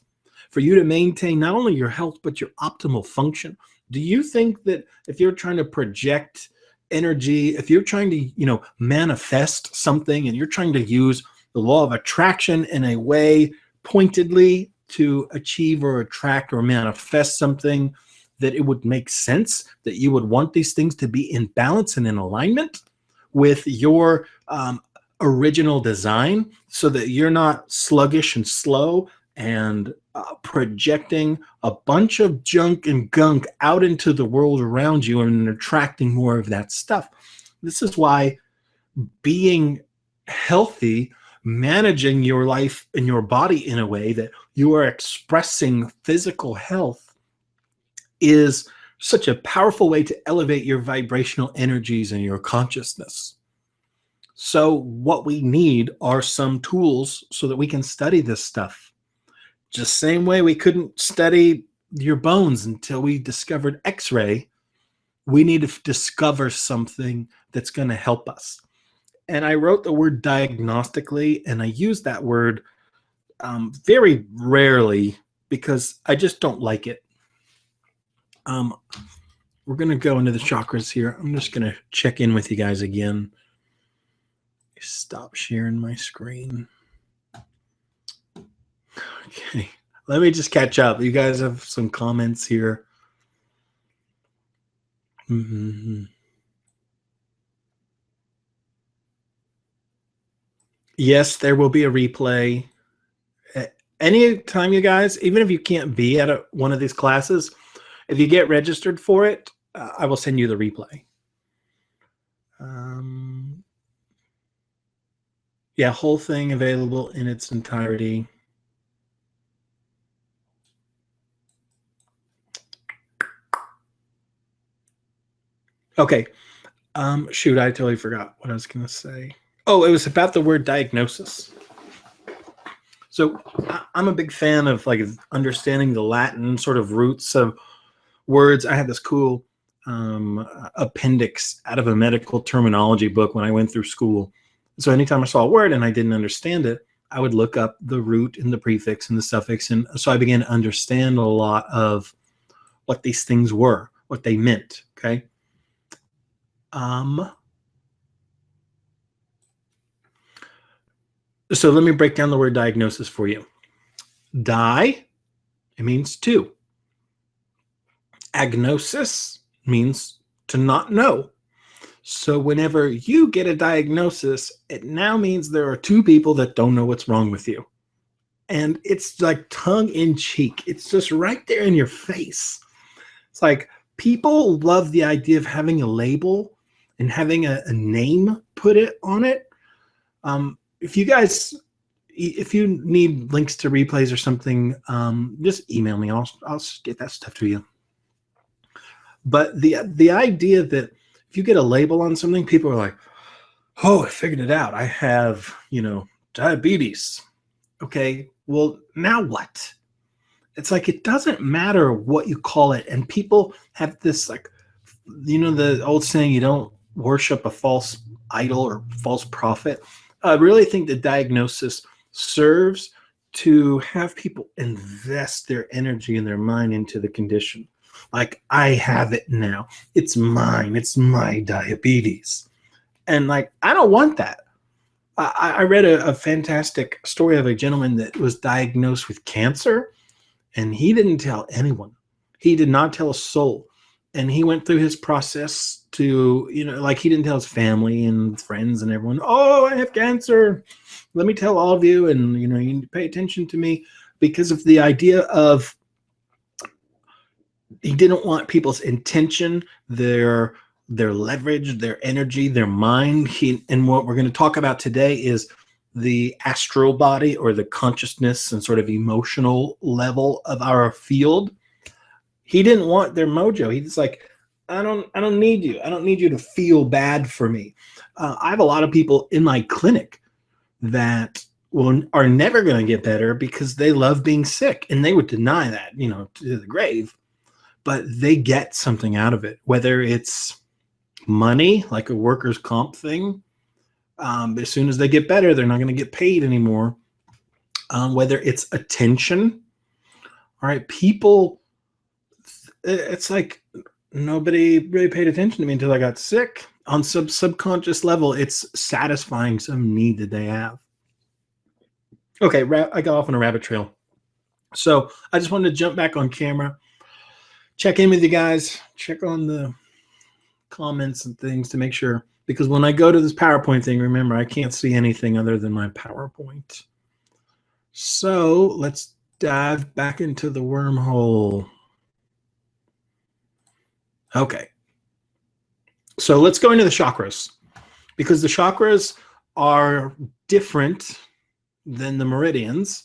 A: for you to maintain not only your health, but your optimal function. Do you think that if you're trying to project energy, if you're trying to, manifest something and you're trying to use the law of attraction in a way pointedly to achieve or attract or manifest something, that it would make sense that you would want these things to be in balance and in alignment with your original design, so that you're not sluggish and slow and projecting a bunch of junk and gunk out into the world around you and attracting more of that stuff? This is why being healthy, managing your life and your body in a way that you are expressing physical health, is such a powerful way to elevate your vibrational energies and your consciousness. So what we need are some tools so that we can study this stuff. Just same way we couldn't study your bones until we discovered X-ray. We need to discover something that's going to help us. And I wrote the word diagnostically, and I use that word very rarely because I just don't like it. We're going to go into the chakras here. I'm just going to check in with you guys again. Stop sharing my screen. Okay. Let me just catch up. You guys have some comments here. Mm-hmm. Yes, there will be a replay. Anytime, you guys, even if you can't be at one of these classes, if you get registered for it, I will send you the replay. Yeah, whole thing available in its entirety. Okay. Shoot, I totally forgot what I was going to say. Oh, it was about the word diagnosis. So I'm a big fan of like understanding the Latin sort of roots of words. I had this cool appendix out of a medical terminology book when I went through school. So anytime I saw a word and I didn't understand it, I would look up the root and the prefix and the suffix. And so I began to understand a lot of what these things were, what they meant. Okay. So let me break down the word diagnosis for you. Di, it means two. Agnosis means to not know. So whenever you get a diagnosis, it now means there are two people that don't know what's wrong with you. And it's like tongue in cheek. It's just right there in your face. It's like people love the idea of having a label and having a name put it on it. If you guys, if you need links to replays or something, just email me. I'll get that stuff to you. But the idea that if you get a label on something, people are like, oh, I figured it out. I have, diabetes. Okay, well, now what? It's like, it doesn't matter what you call it. And people have this, like, the old saying, you don't worship a false idol or false prophet. I really think the diagnosis serves to have people invest their energy and their mind into the condition. Like, I have it now. It's mine. It's my diabetes. And like, I don't want that. I read a fantastic story of a gentleman that was diagnosed with cancer, and he didn't tell anyone. He did not tell a soul. And he went through his process to, like, he didn't tell his family and friends and everyone, oh, I have cancer. Let me tell all of you. And, you need to pay attention to me, because of the idea of, he didn't want people's intention, their leverage, their energy, their mind. And what we're going to talk about today is the astral body, or the consciousness and sort of emotional level of our field. He didn't want their mojo. He's like, I don't need you. I don't need you to feel bad for me. I have a lot of people in my clinic that are never going to get better because they love being sick, and they would deny that, to the grave. But they get something out of it, whether it's money, like a workers' comp thing. As soon as they get better, they're not going to get paid anymore. Whether it's attention. All right, people, it's like nobody really paid attention to me until I got sick. On subconscious level, it's satisfying some need that they have. Okay, I got off on a rabbit trail. So I just wanted to jump back on camera, check in with you guys, check on the comments and things to make sure, because when I go to this PowerPoint thing, remember, I can't see anything other than my PowerPoint. So let's dive back into the wormhole. Okay. So let's go into the chakras, because the chakras are different than the meridians,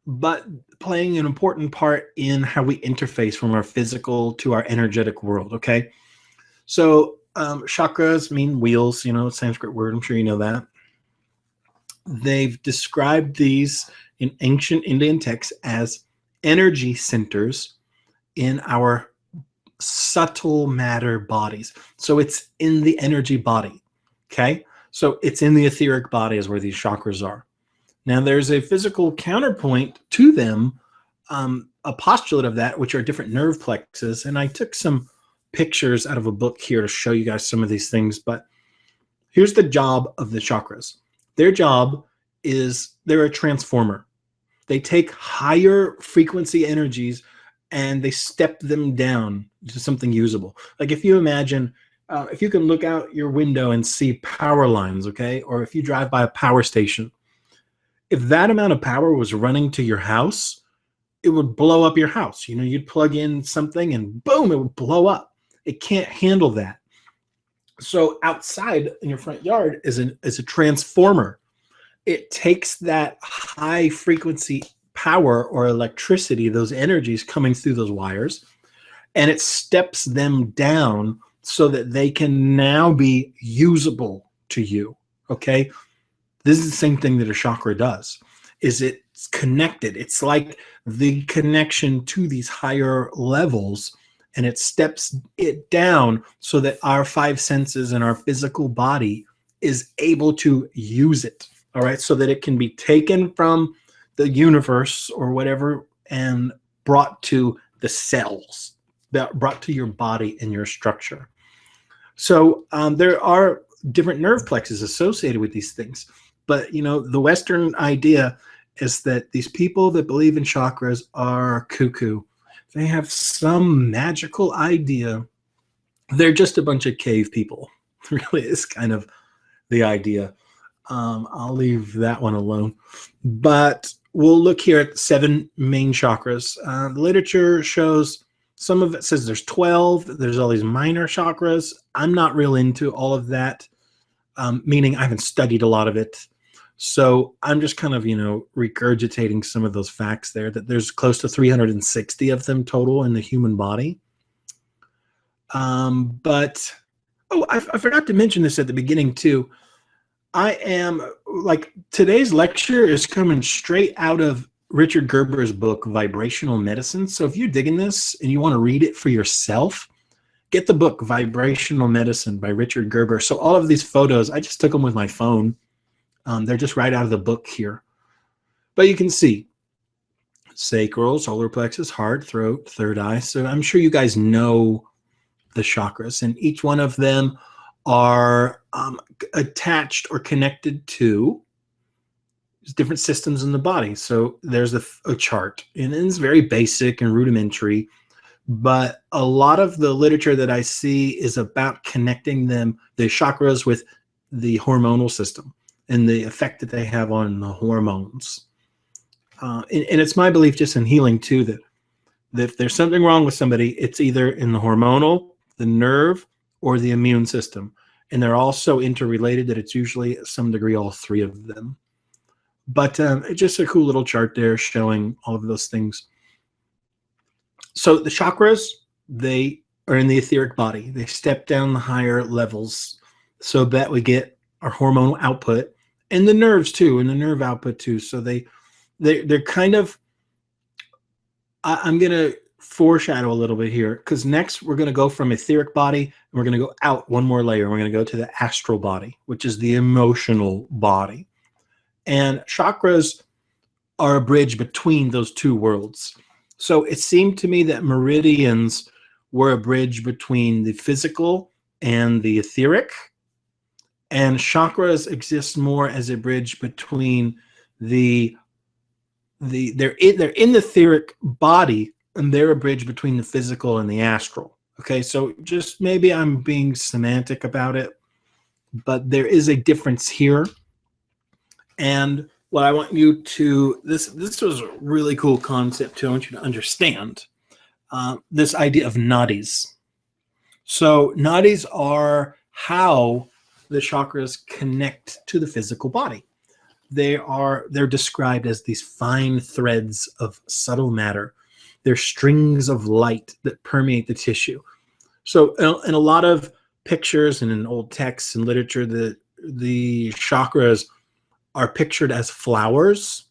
A: but playing an important part in how we interface from our physical to our energetic world. Okay. So chakras mean wheels, Sanskrit word. I'm sure you know that. They've described these in ancient Indian texts as energy centers in our subtle matter bodies. So it's in the energy body. Okay. So it's in the etheric body is where these chakras are. Now there's a physical counterpoint to them, a postulate of that, which are different nerve plexes. And I took some pictures out of a book here to show you guys some of these things. But here's the job of the chakras. Their job is they're a transformer. They take higher frequency energies and they step them down to something usable. Like if you imagine, if you can look out your window and see power lines, okay? Or if you drive by a power station, if that amount of power was running to your house, it would blow up your house. You know, you'd plug in something and boom, it would blow up. It can't handle that. So outside in your front yard is a transformer. It takes that high frequency power or electricity, those energies coming through those wires, and it steps them down so that they can now be usable to you. Okay. This is the same thing that a chakra does, is it's connected. It's like the connection to these higher levels, and it steps it down so that our five senses and our physical body is able to use it. All right. So that it can be taken from the universe or whatever and brought to the cells, brought to your body and your structure. So there are different nerve plexes associated with these things. But, you know, the Western idea is that these people that believe in chakras are cuckoo. They have some magical idea. They're just a bunch of cave people. Really is kind of the idea. I'll leave that one alone. But we'll look here at 7 main chakras. The literature shows some of it says there's 12. There's all these minor chakras. I'm not real into all of that, meaning I haven't studied a lot of it. So I'm just kind of, you know, regurgitating some of those facts there, that there's close to 360 of them total in the human body. But, oh, I forgot to mention this at the beginning too. I am, like, today's lecture is coming straight out of Richard Gerber's book, Vibrational Medicine. So if you're digging this and you want to read it for yourself, get the book, Vibrational Medicine by Richard Gerber. So all of these photos, I just took them with my phone. They're just right out of the book here. But you can see sacral, solar plexus, heart, throat, third eye. So I'm sure you guys know the chakras, and each one of them are attached or connected to different systems in the body. So there's a chart, and it's very basic and rudimentary, but a lot of the literature that I see is about connecting them, the chakras, with the hormonal system and the effect that they have on the hormones. And it's my belief, just in healing too, that if there's something wrong with somebody, it's either in the hormonal, the nerve, or the immune system. And they're all so interrelated that it's usually some degree all 3 of them. But it's just a cool little chart there showing all of those things. So the chakras, they are in the etheric body. They step down the higher levels so that we get our hormonal output, and the nerves too, and the nerve output too. So they're kind of, I'm going to foreshadow a little bit here, because next we're going to go from etheric body and we're going to go out one more layer. We're going to go to the astral body, which is the emotional body. And chakras are a bridge between those 2 worlds. So it seemed to me that meridians were a bridge between the physical and the etheric, and chakras exist more as a bridge between they're in the etheric body, and they're a bridge between the physical and the astral. Okay, so just maybe I'm being semantic about it, but there is a difference here. And what I want you to, this was a really cool concept too. I want you to understand this idea of nadis. So nadis are how the chakras connect to the physical body. They're described as these fine threads of subtle matter. They're strings of light that permeate the tissue. So in a lot of pictures and in old texts and literature, the chakras are pictured as flowers.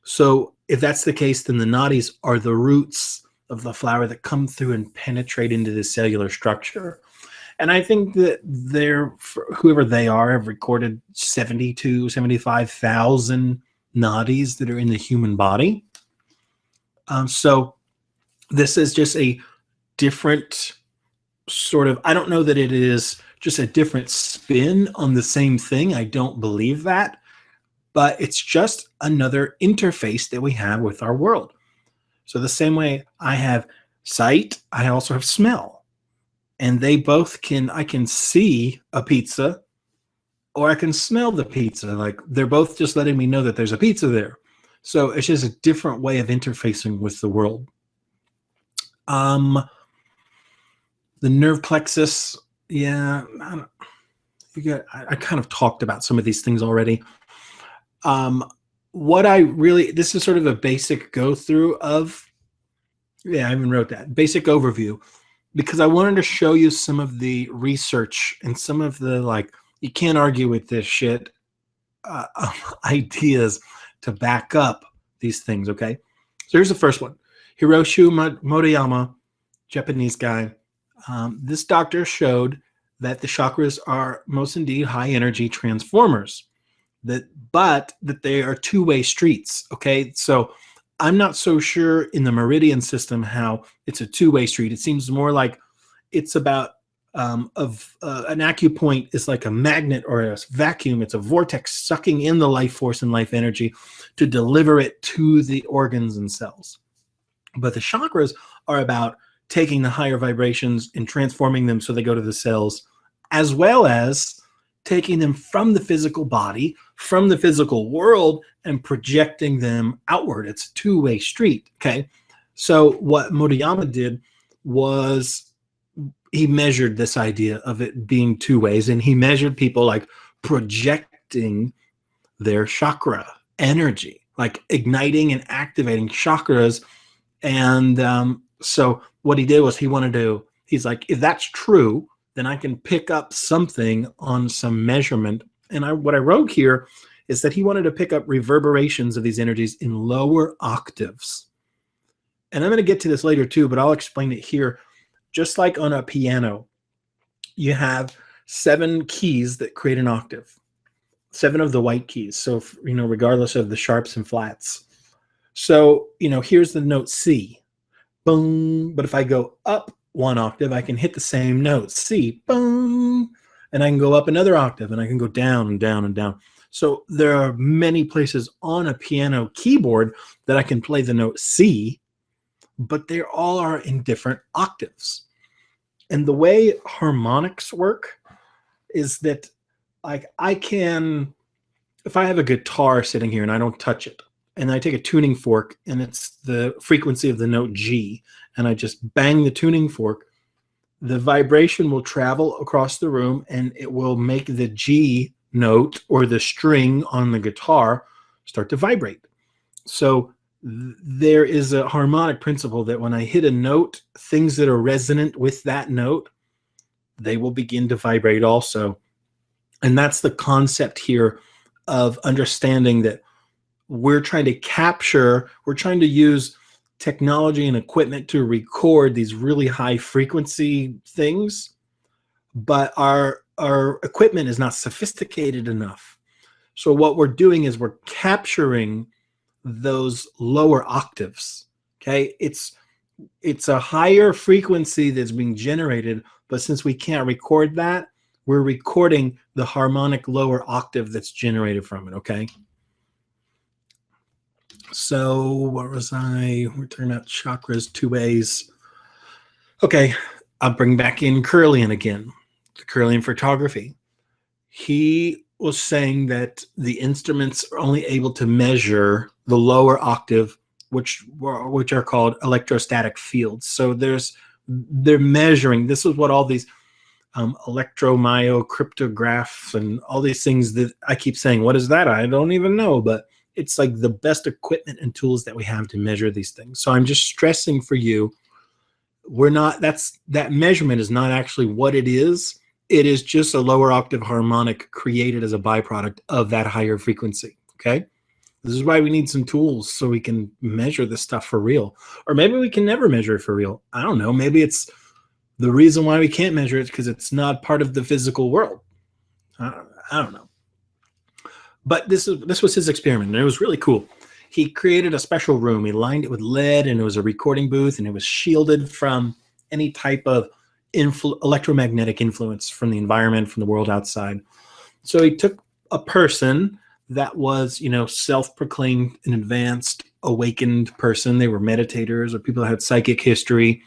A: So if that's the case, then the nadis are the roots of the flower that come through and penetrate into the cellular structure. And I think that whoever they are, have recorded 75,000 nadis that are in the human body. So this is just a different sort of, I don't know that it is just a different spin on the same thing. I don't believe that. But it's just another interface that we have with our world. So the same way I have sight, I also have smell. And they both I can see a pizza or I can smell the pizza. Like they're both just letting me know that there's a pizza there. So it's just a different way of interfacing with the world. The nerve plexus, yeah, I kind of talked about some of these things already. This is sort of a basic go through of, I even wrote that, basic overview, because I wanted to show you some of the research and some of the, like, you can't argue with this shit ideas to back up these things, okay? So here's the first one. Hiroshi Motoyama, Japanese guy. This doctor showed that the chakras are most indeed high energy transformers, but that they are two-way streets, okay? So I'm not so sure in the Meridian system how it's a two-way street. It seems more like it's about an acupoint is like a magnet or a vacuum. It's a vortex sucking in the life force and life energy to deliver it to the organs and cells. But the chakras are about taking the higher vibrations and transforming them so they go to the cells, as well as taking them from the physical body, from the physical world, and projecting them outward. It's a two-way street, okay? So what Motoyama did was he measured this idea of it being two ways, and he measured people like projecting their chakra energy, like igniting and activating chakras. And so what he did was he's like, if that's true, then I can pick up something on some measurement. And what I wrote here is that he wanted to pick up reverberations of these energies in lower octaves. And I'm going to get to this later too, but I'll explain it here. Just like on a piano, you have 7 keys that create an octave, 7 of the white keys. So, regardless of the sharps and flats. So, here's the note C, boom. But if I go up 1 octave, I can hit the same note, C, boom. And I can go up another octave, and I can go down and down and down. So there are many places on a piano keyboard that I can play the note C, but they all are in different octaves. And the way harmonics work is that, like, I can, if I have a guitar sitting here and I don't touch it, and I take a tuning fork and it's the frequency of the note G, and I just bang the tuning fork, the vibration will travel across the room and it will make the G note or the string on the guitar start to vibrate. So there is a harmonic principle that when I hit a note, things that are resonant with that note, they will begin to vibrate also. And that's the concept here of understanding that we're trying to use technology and equipment to record these really high frequency things, but our equipment is not sophisticated enough. So what we're doing is we're capturing those lower octaves. Okay, it's a higher frequency that's being generated, but since we can't record that, we're recording the harmonic lower octave that's generated from it. Okay. So what was we're talking about chakras, 2 ways. Okay, I'll bring back in Kirlian again, the Kirlian photography. He was saying that the instruments are only able to measure the lower octave, which are called electrostatic fields. So they're measuring, this is what all these electromyocryptographs and all these things that I keep saying, what is that? I don't even know, but it's like the best equipment and tools that we have to measure these things. So I'm just stressing for you, that measurement is not actually what it is. It is just a lower octave harmonic created as a byproduct of that higher frequency. Okay. This is why we need some tools so we can measure this stuff for real. Or maybe we can never measure it for real. I don't know. Maybe it's the reason why we can't measure it because it's not part of the physical world. I don't know. But this was his experiment, and it was really cool. He created a special room. He lined it with lead, and it was a recording booth, and it was shielded from any type of electromagnetic influence from the environment, from the world outside. So he took a person that was, self-proclaimed an advanced, awakened person. They were meditators or people that had psychic history.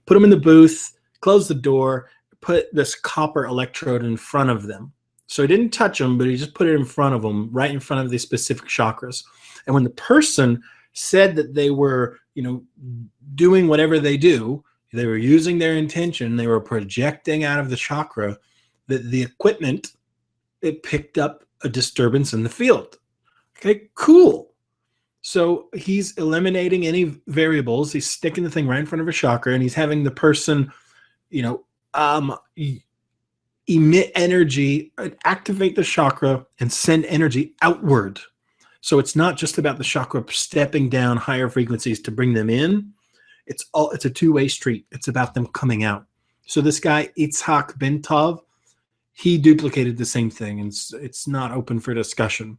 A: Put them in the booth, closed the door, put this copper electrode in front of them. So he didn't touch them, but he just put it in front of them, right in front of these specific chakras. And when the person said that they were, doing whatever they do, they were using their intention, they were projecting out of the chakra, that the equipment, it picked up a disturbance in the field. Okay, cool. So he's eliminating any variables. He's sticking the thing right in front of a chakra, and he's having the person, emit energy, activate the chakra, and send energy outward. So it's not just about the chakra stepping down higher frequencies to bring them in. It's a two-way street. It's about them coming out. So this guy, Itzhak Bentov, he duplicated the same thing, and it's not open for discussion.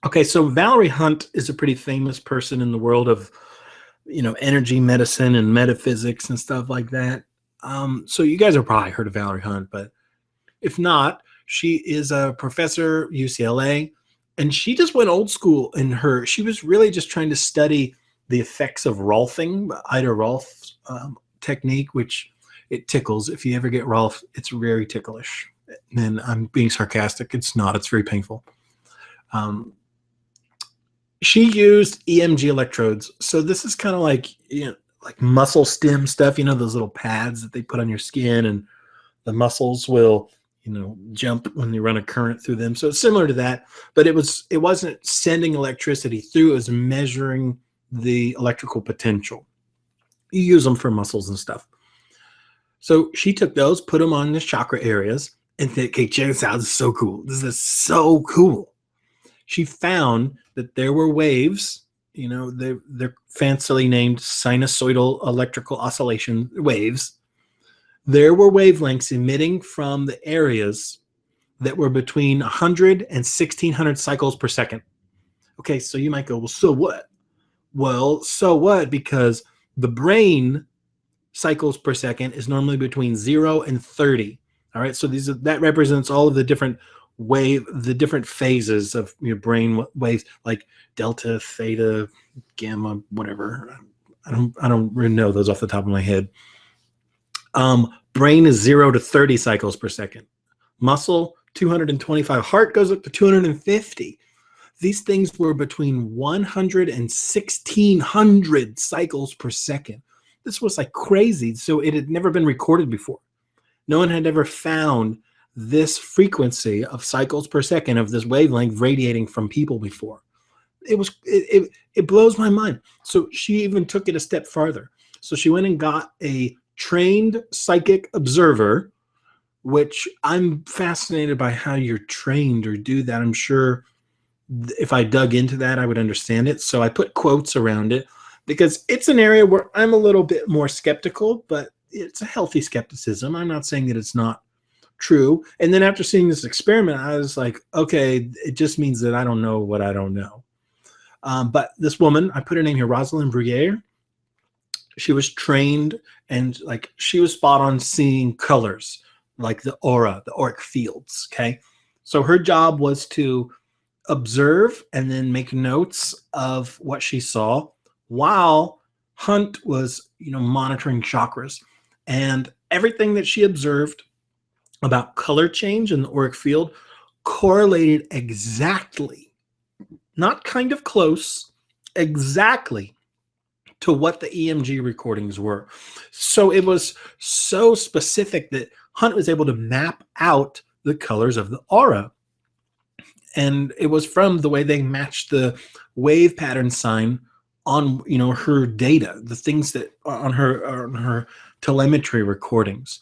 A: Okay, so Valerie Hunt is a pretty famous person in the world of, energy medicine and metaphysics and stuff like that. So you guys have probably heard of Valerie Hunt, but if not, she is a professor at UCLA, and she just went old school in she was really just trying to study the effects of Rolfing, Ida Rolf's technique, which it tickles. If you ever get Rolf, it's very ticklish. And I'm being sarcastic. It's not. It's very painful. She used EMG electrodes. So this is kind of like, like muscle stim stuff, those little pads that they put on your skin, and the muscles will, jump when you run a current through them. So it's similar to that, but it wasn't sending electricity through. It was measuring the electrical potential. You use them for muscles and stuff. So she took those, put them on the chakra areas, and said, okay, check this out. This is so cool. This is so cool. She found that there were waves, they're fancily named sinusoidal electrical oscillation waves. There were wavelengths emitting from the areas that were between 100 and 1600 cycles per second. Okay, so you might go, well, so what? Well, so what? Because the brain cycles per second is normally between 0 and 30. All right, so that represents all of the different phases of your brain waves, like delta, theta, gamma, whatever. I don't really know those off the top of my head. Brain is 0 to 30 cycles per second. Muscle, 225. Heart goes up to 250. These things were between 100 and 1600 cycles per second. This was like crazy. So it had never been recorded before. No one had ever found this frequency of cycles per second of this wavelength radiating from people before. It blows my mind. So she even took it a step farther. So she went and got a trained psychic observer, which I'm fascinated by how you're trained or do that. I'm sure if I dug into that, I would understand it. So I put quotes around it because it's an area where I'm a little bit more skeptical, but it's a healthy skepticism. I'm not saying that it's not true. And then after seeing this experiment, I was like, okay, it just means that I don't know what I don't know. But this woman, I put her name here, Rosalind Bruyere. She was trained, and she was spot on seeing colors, like the aura, the auric fields. Okay. So her job was to observe and then make notes of what she saw while Hunt was, monitoring chakras, and everything that she observed about color change in the auric field correlated exactly, not kind of close, exactly to what the EMG recordings were. So it was so specific that Hunt was able to map out the colors of the aura. And it was from the way they matched the wave pattern sign on, her data, the things that on her telemetry recordings.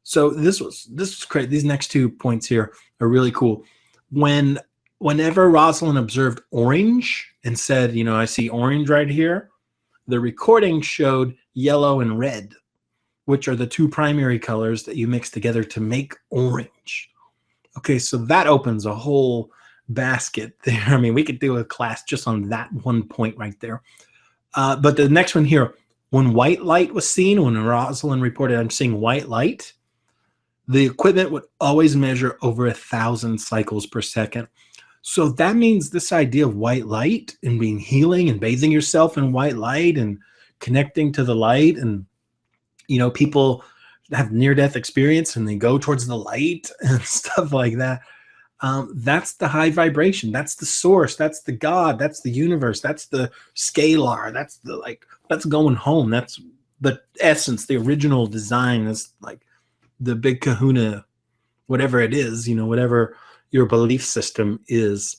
A: So this was great. These next 2 points here are really cool. When whenever Rosalind observed orange and said, you know, I see orange right here, the recording showed yellow and red, which are the two primary colors that you mix together to make orange. Okay, so that opens a whole basket there. I mean, we could do a class just on that one point right there. But the next one here, when white light was seen, when Rosalind reported, I'm seeing white light, the equipment would always measure over 1,000 cycles per second. So that means this idea of white light and being healing and bathing yourself in white light and connecting to the light, and you know, people have near-death experience and they go towards the light and stuff like that. That's the high vibration. That's the source. That's the God. That's the universe. That's the scalar. That's the that's going home. That's the essence, the original design. That's like the big kahuna, whatever it is, you know, whatever your belief system is,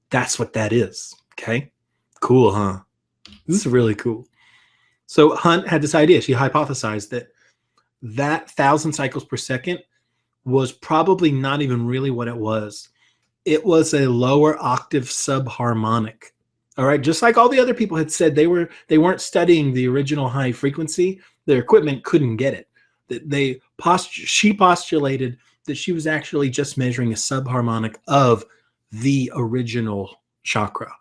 A: that's what that is. Okay. Cool, huh? This is really cool. So Hunt had this idea. She hypothesized that 1,000 cycles per second was probably not even really what it was. It was a lower octave subharmonic. All right. Just like all the other people had said, they weren't studying the original high frequency. Their equipment couldn't get it. She postulated that she was actually just measuring a subharmonic of the original chakra.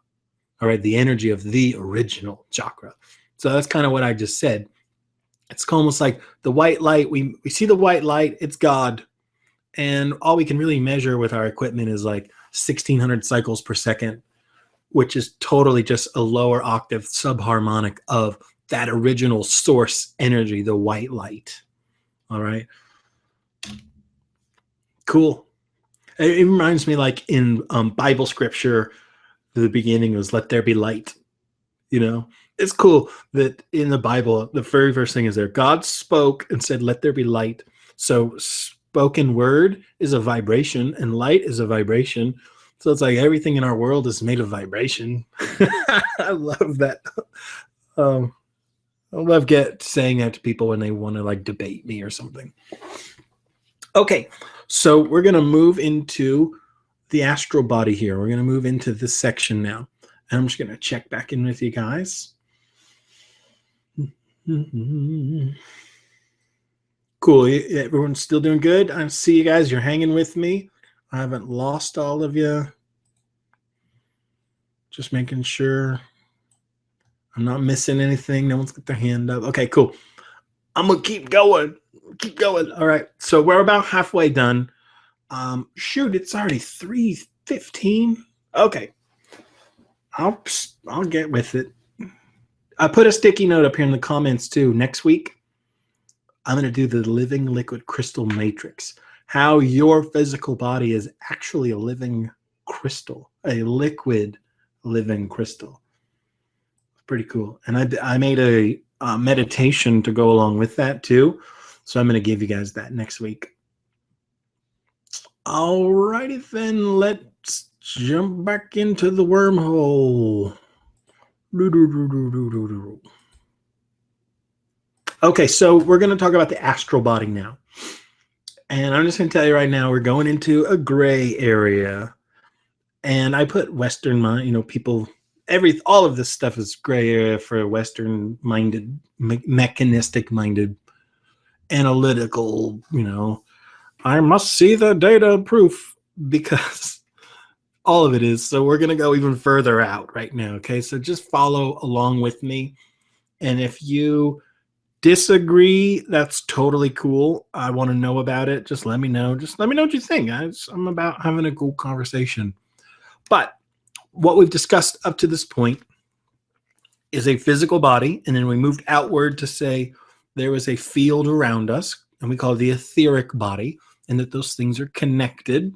A: All right. The energy of the original chakra. So that's kind of what I just said. It's almost like the white light. We see the white light. It's God. And all we can really measure with our equipment is like 1,600 cycles per second, which is totally just a lower octave subharmonic of that original source energy, the white light. All right. Cool. It reminds me, like in Bible scripture, the beginning was "Let there be light." You know, it's cool that in the Bible, the very first thing is there. God spoke and said, "Let there be light." So spoken word is a vibration, and light is a vibration. So it's like everything in our world is made of vibration. I love that. I love saying that to people when they want to like debate me or something. Okay, so we're going to move into the astral body here. We're going to move into this section now. And I'm just going to check back in with you guys. Cool. Everyone's still doing good? I see you guys. You're hanging with me. I haven't lost all of you. Just making sure I'm not missing anything. No one's got their hand up. Okay, cool. I'm going to keep going. Keep going. All right. So we're about halfway done. Shoot, it's already 3:15. Okay. I'll get with it. I put a sticky note up here in the comments too. Next week, I'm going to do the living liquid crystal matrix. How your physical body is actually a living crystal, a liquid living crystal. It's pretty cool. And I made a meditation to go along with that too. So I'm going to give you guys that next week. All righty then, let's jump back into the wormhole. Okay, so we're going to talk about the astral body now. And I'm just going to tell you right now, we're going into a gray area. And I put Western mind, you know, people, all of this stuff is gray area for Western-minded, mechanistic-minded, analytical, you know, I must see the data proof, because all of it is. So we're going to go even further out right now. Okay. So just follow along with me. And if you disagree, that's totally cool. I want to know about it. Just let me know. Just let me know what you think, guys. I'm about having a cool conversation. But what we've discussed up to this point is a physical body. And then we moved outward to say there was a field around us, and we call it the etheric body, and that those things are connected.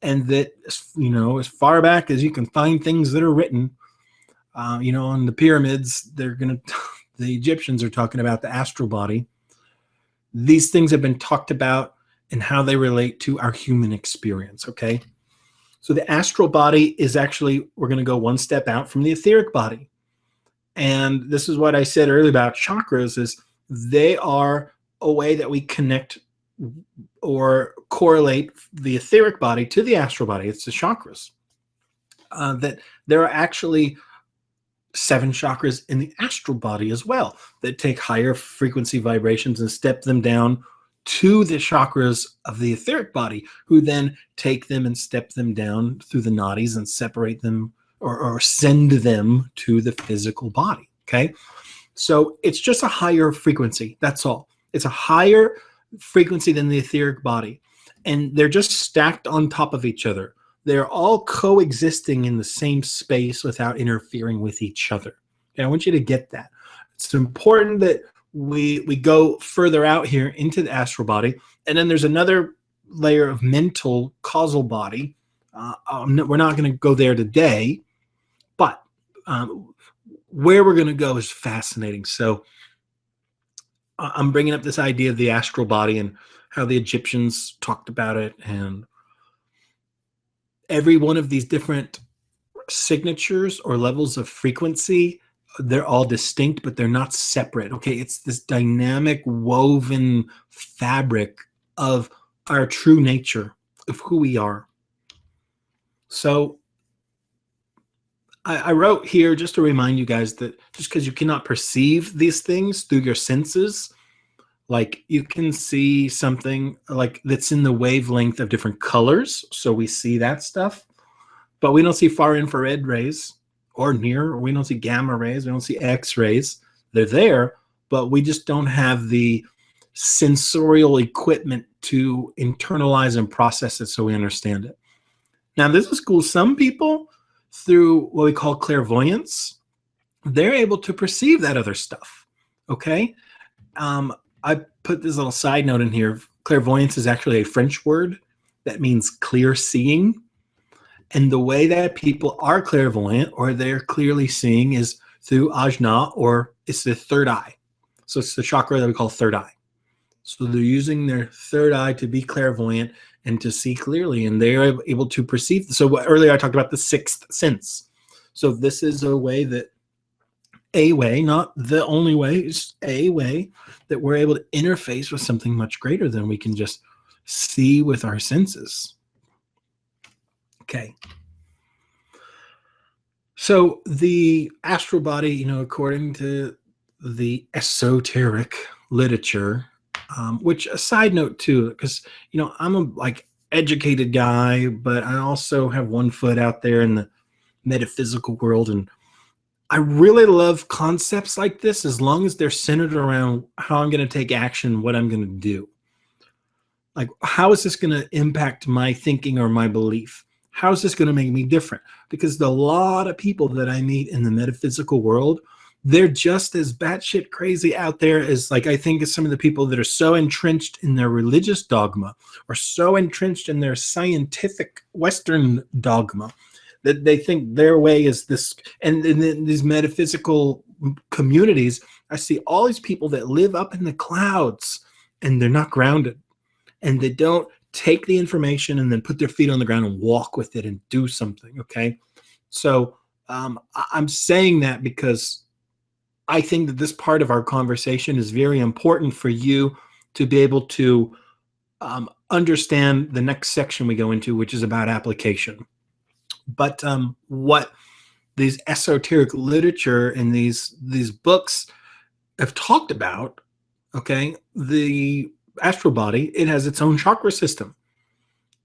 A: And that, you know, as far back as you can find things that are written, you know, on the pyramids, the Egyptians are talking about the astral body. These things have been talked about and how they relate to our human experience, okay? So the astral body is actually, we're going to go one step out from the etheric body. And this is what I said earlier about chakras, is they are a way that we connect or correlate the etheric body to the astral body. It's the chakras. that there are actually 7 chakras in the astral body as well that take higher frequency vibrations and step them down to the chakras of the etheric body, who then take them and step them down through the nadis and separate them or send them to the physical body. Okay. So it's just a higher frequency. That's all. It's a higher frequency than the etheric body. And they're just stacked on top of each other. They're all coexisting in the same space without interfering with each other. And I want you to get that. It's important that we go further out here into the astral body. And then there's another layer of mental causal body. We're not going to go there today, but where we're going to go is fascinating. So I'm bringing up this idea of the astral body and how the Egyptians talked about it, and every one of these different signatures or levels of frequency, they're all distinct, but they're not separate. Okay, it's this dynamic woven fabric of our true nature, of who we are. So I wrote here just to remind you guys that just because you cannot perceive these things through your senses, like you can see something like that's in the wavelength of different colors, so we see that stuff, but we don't see far infrared rays or near, or we don't see gamma rays, we don't see X-rays. They're there, but we just don't have the sensorial equipment to internalize and process it so we understand it. Now, this is cool. Some people, through what we call clairvoyance, they're able to perceive that other stuff. Okay. I put this little side note in here. Clairvoyance is actually a French word that means clear seeing. And the way that people are clairvoyant or they're clearly seeing is through ajna, or it's the third eye. So it's the chakra that we call third eye. So they're using their third eye to be clairvoyant and to see clearly, and they're able to perceive. So earlier I talked about the sixth sense. So this is a way that, not the only way, it's a way that we're able to interface with something much greater than we can just see with our senses. Okay. So the astral body, according to the esoteric literature, which a side note too, because I'm a educated guy, but I also have one foot out there in the metaphysical world, and I really love concepts like this as long as they're centered around how I'm going to take action, what I'm going to do. Like, how is this going to impact my thinking or my belief? How is this going to make me different? Because a lot of people that I meet in the metaphysical world, they're just as batshit crazy out there as, I think, as some of the people that are so entrenched in their religious dogma or so entrenched in their scientific Western dogma that they think their way is this. And in these metaphysical communities, I see all these people that live up in the clouds, and they're not grounded, and they don't take the information and then put their feet on the ground and walk with it and do something. Okay. So I'm saying that because I think that this part of our conversation is very important for you to be able to understand the next section we go into, which is about application. But what these esoteric literature and these books have talked about, okay, the astral body, it has its own chakra system,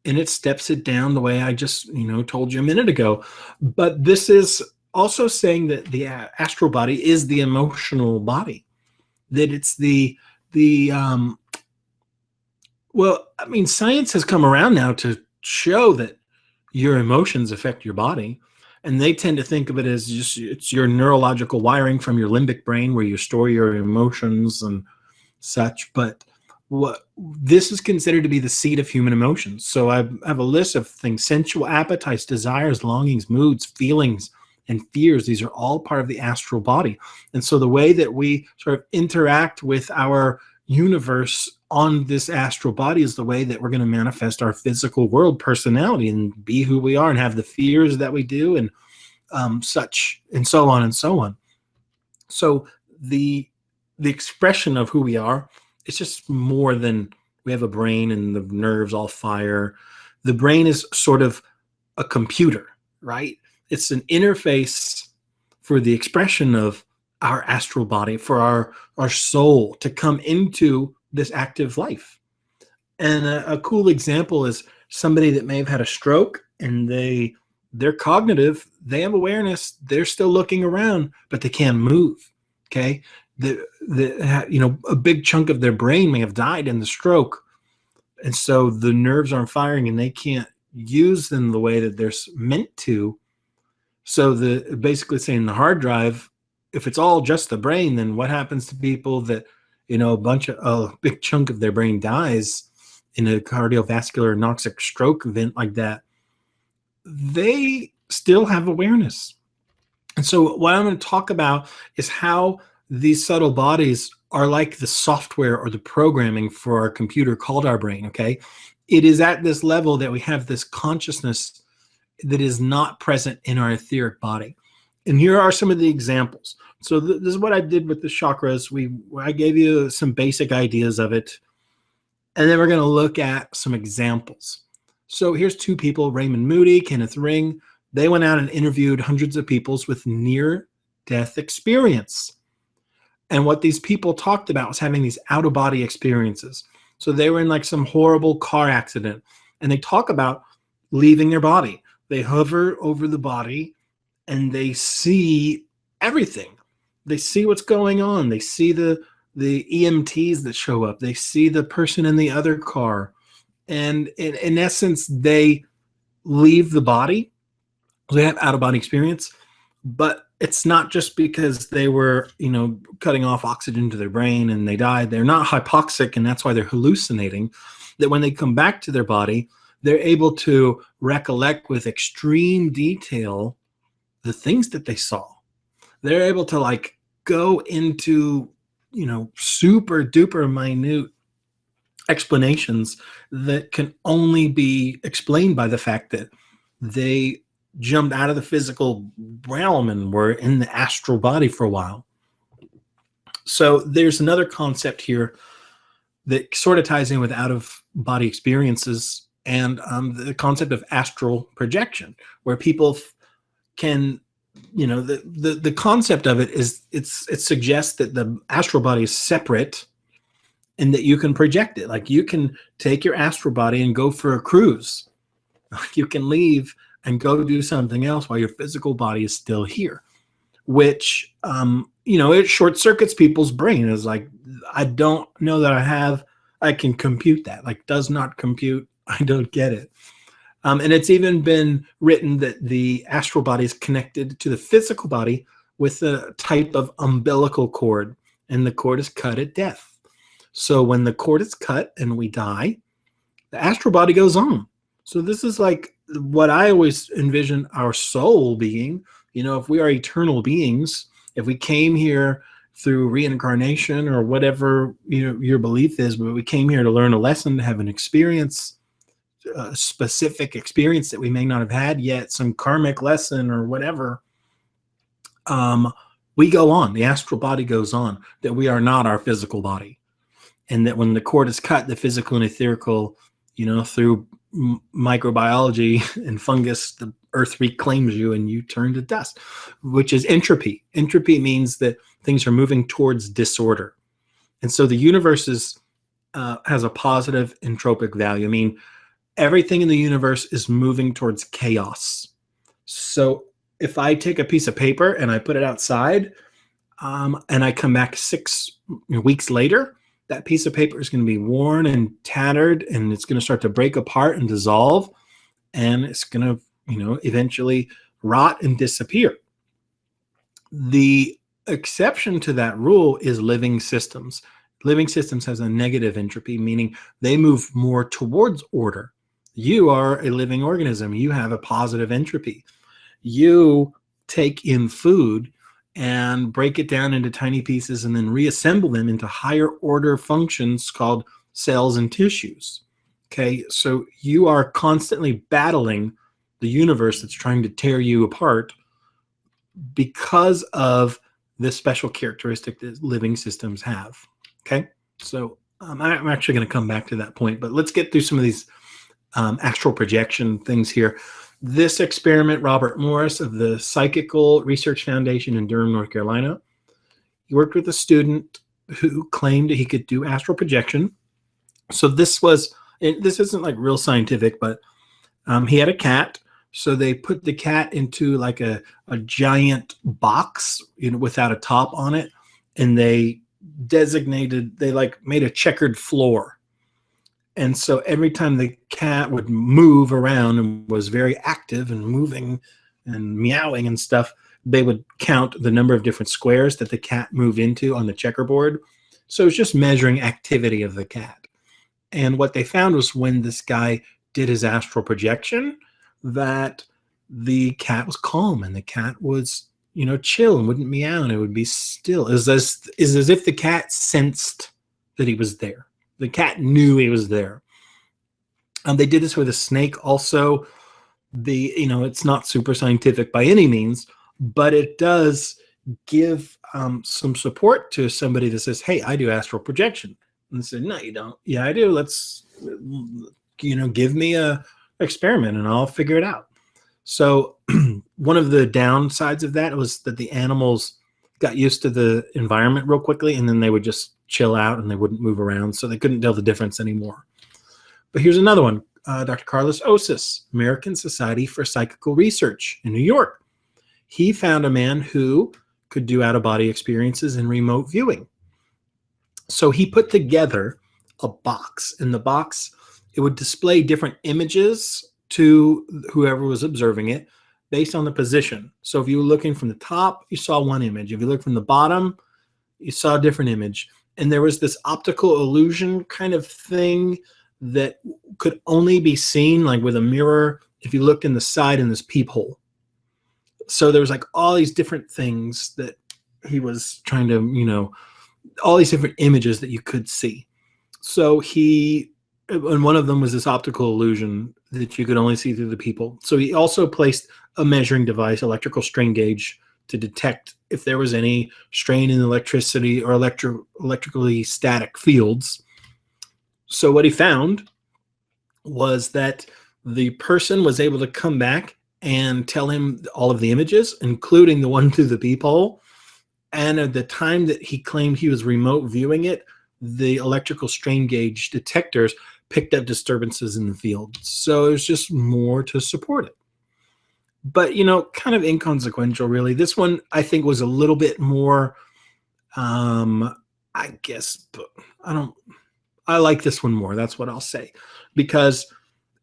A: and it steps it down the way I just told you a minute ago. But this is also saying that the astral body is the emotional body, that it's science has come around now to show that your emotions affect your body, and they tend to think of it as just it's your neurological wiring from your limbic brain where you store your emotions and such. But what this is considered to be the seat of human emotions. So I have a list of things: sensual appetites, desires, longings, moods, feelings, and fears. These are all part of the astral body. And so the way that we sort of interact with our universe on this astral body is the way that we're going to manifest our physical world personality and be who we are and have the fears that we do and such, and so on and so on. So the expression of who we are, it's just more than we have a brain and the nerves all fire. The brain is sort of a computer, right? It's an interface for the expression of our astral body, for our soul to come into this active life. And a cool example is somebody that may have had a stroke, and they're cognitive, they have awareness, they're still looking around, but they can't move. Okay. A big chunk of their brain may have died in the stroke. And so the nerves aren't firing and they can't use them the way that they're meant to. So basically saying the hard drive, if it's all just the brain, then what happens to people that, a big chunk of their brain dies in a cardiovascular anoxic stroke event like that? They still have awareness. And so what I'm going to talk about is how these subtle bodies are like the software or the programming for our computer called our brain, okay? It is at this level that we have this consciousness that is not present in our etheric body. And here are some of the examples. So this is what I did with the chakras. I gave you some basic ideas of it. And then we're going to look at some examples. So here's two people, Raymond Moody, Kenneth Ring. They went out and interviewed hundreds of people with near-death experience. And what these people talked about was having these out-of-body experiences. So they were in like some horrible car accident, and they talk about leaving their body. They hover over the body, and they see everything. They see what's going on. They see the EMTs that show up. They see the person in the other car. And in essence, they leave the body. They have out-of-body experience. But it's not just because they were, cutting off oxygen to their brain and they died. They're not hypoxic, and that's why they're hallucinating. That when they come back to their body, they're able to recollect with extreme detail the things that they saw. They're able to go into, super duper minute explanations that can only be explained by the fact that they jumped out of the physical realm and were in the astral body for a while. So there's another concept here that sort of ties in with out-of-body experiences and the concept of astral projection, where people can, the concept of it is it suggests that the astral body is separate and that you can project it. Like you can take your astral body and go for a cruise. You can leave and go do something else while your physical body is still here, which, it short circuits people's brain. It's like, I don't know that I can compute that. Does not compute. I don't get it. And it's even been written that the astral body is connected to the physical body with a type of umbilical cord, and the cord is cut at death. So when the cord is cut and we die, the astral body goes on. So this is like what I always envision our soul being. If we are eternal beings, if we came here through reincarnation or whatever your belief is, but we came here to learn a lesson, to have an experience, a specific experience that we may not have had yet, some karmic lesson or whatever, we go on. The astral body goes on, that we are not our physical body. And that when the cord is cut, the physical and etherical, through microbiology and fungus, the earth reclaims you and you turn to dust, which is entropy. Entropy means that things are moving towards disorder. And so the universe has a positive entropic value. I mean, everything in the universe is moving towards chaos. So if I take a piece of paper and I put it outside, and I come back 6 weeks later, that piece of paper is going to be worn and tattered, and it's going to start to break apart and dissolve, and it's going to, eventually rot and disappear. The exception to that rule is living systems. Living systems has a negative entropy, meaning they move more towards order. You are a living organism. You have a positive entropy. You take in food and break it down into tiny pieces and then reassemble them into higher order functions called cells and tissues. Okay, so you are constantly battling the universe that's trying to tear you apart because of the special characteristic that living systems have. Okay, so I'm actually going to come back to that point, but let's get through some of these astral projection things here. This experiment, Robert Morris of the Psychical Research Foundation in Durham, North Carolina, he worked with a student who claimed he could do astral projection. So this isn't like real scientific, but he had a cat. So they put the cat into like a giant box, without a top on it. And they made a checkered floor. And so every time the cat would move around and was very active and moving and meowing and stuff, they would count the number of different squares that the cat moved into on the checkerboard. So it's just measuring activity of the cat. And what they found was when this guy did his astral projection, that the cat was calm and the cat was, chill and wouldn't meow and it would be still. It's as if the cat sensed that he was there. The cat knew he was there. They did this with a snake also. It's not super scientific by any means, but it does give some support to somebody that says, hey, I do astral projection. And they said, no, you don't. Yeah, I do. Let's, give me a experiment and I'll figure it out. So one of the downsides of that was that the animals got used to the environment real quickly, and then they would just chill out and they wouldn't move around, so they couldn't tell the difference anymore. But here's another one. Dr. Carlos Osis, American Society for Psychical Research in New York. He found a man who could do out-of-body experiences and remote viewing. So he put together a box. In the box, it would display different images to whoever was observing it based on the position. So if you were looking from the top, you saw one image. If you look from the bottom, you saw a different image. And there was this optical illusion kind of thing that could only be seen like with a mirror if you looked in the side in this peephole. So there was like all these different things that he was trying to, all these different images that you could see. So and one of them was this optical illusion that you could only see through the peephole. So he also placed a measuring device, electrical strain gauge, to detect if there was any strain in electricity or electrically static fields. So what he found was that the person was able to come back and tell him all of the images, including the one through the peephole. And at the time that he claimed he was remote viewing it, the electrical strain gauge detectors picked up disturbances in the field. So it was just more to support it. But, kind of inconsequential, really. This one, I think, was a little bit more, I guess, I like this one more. That's what I'll say. Because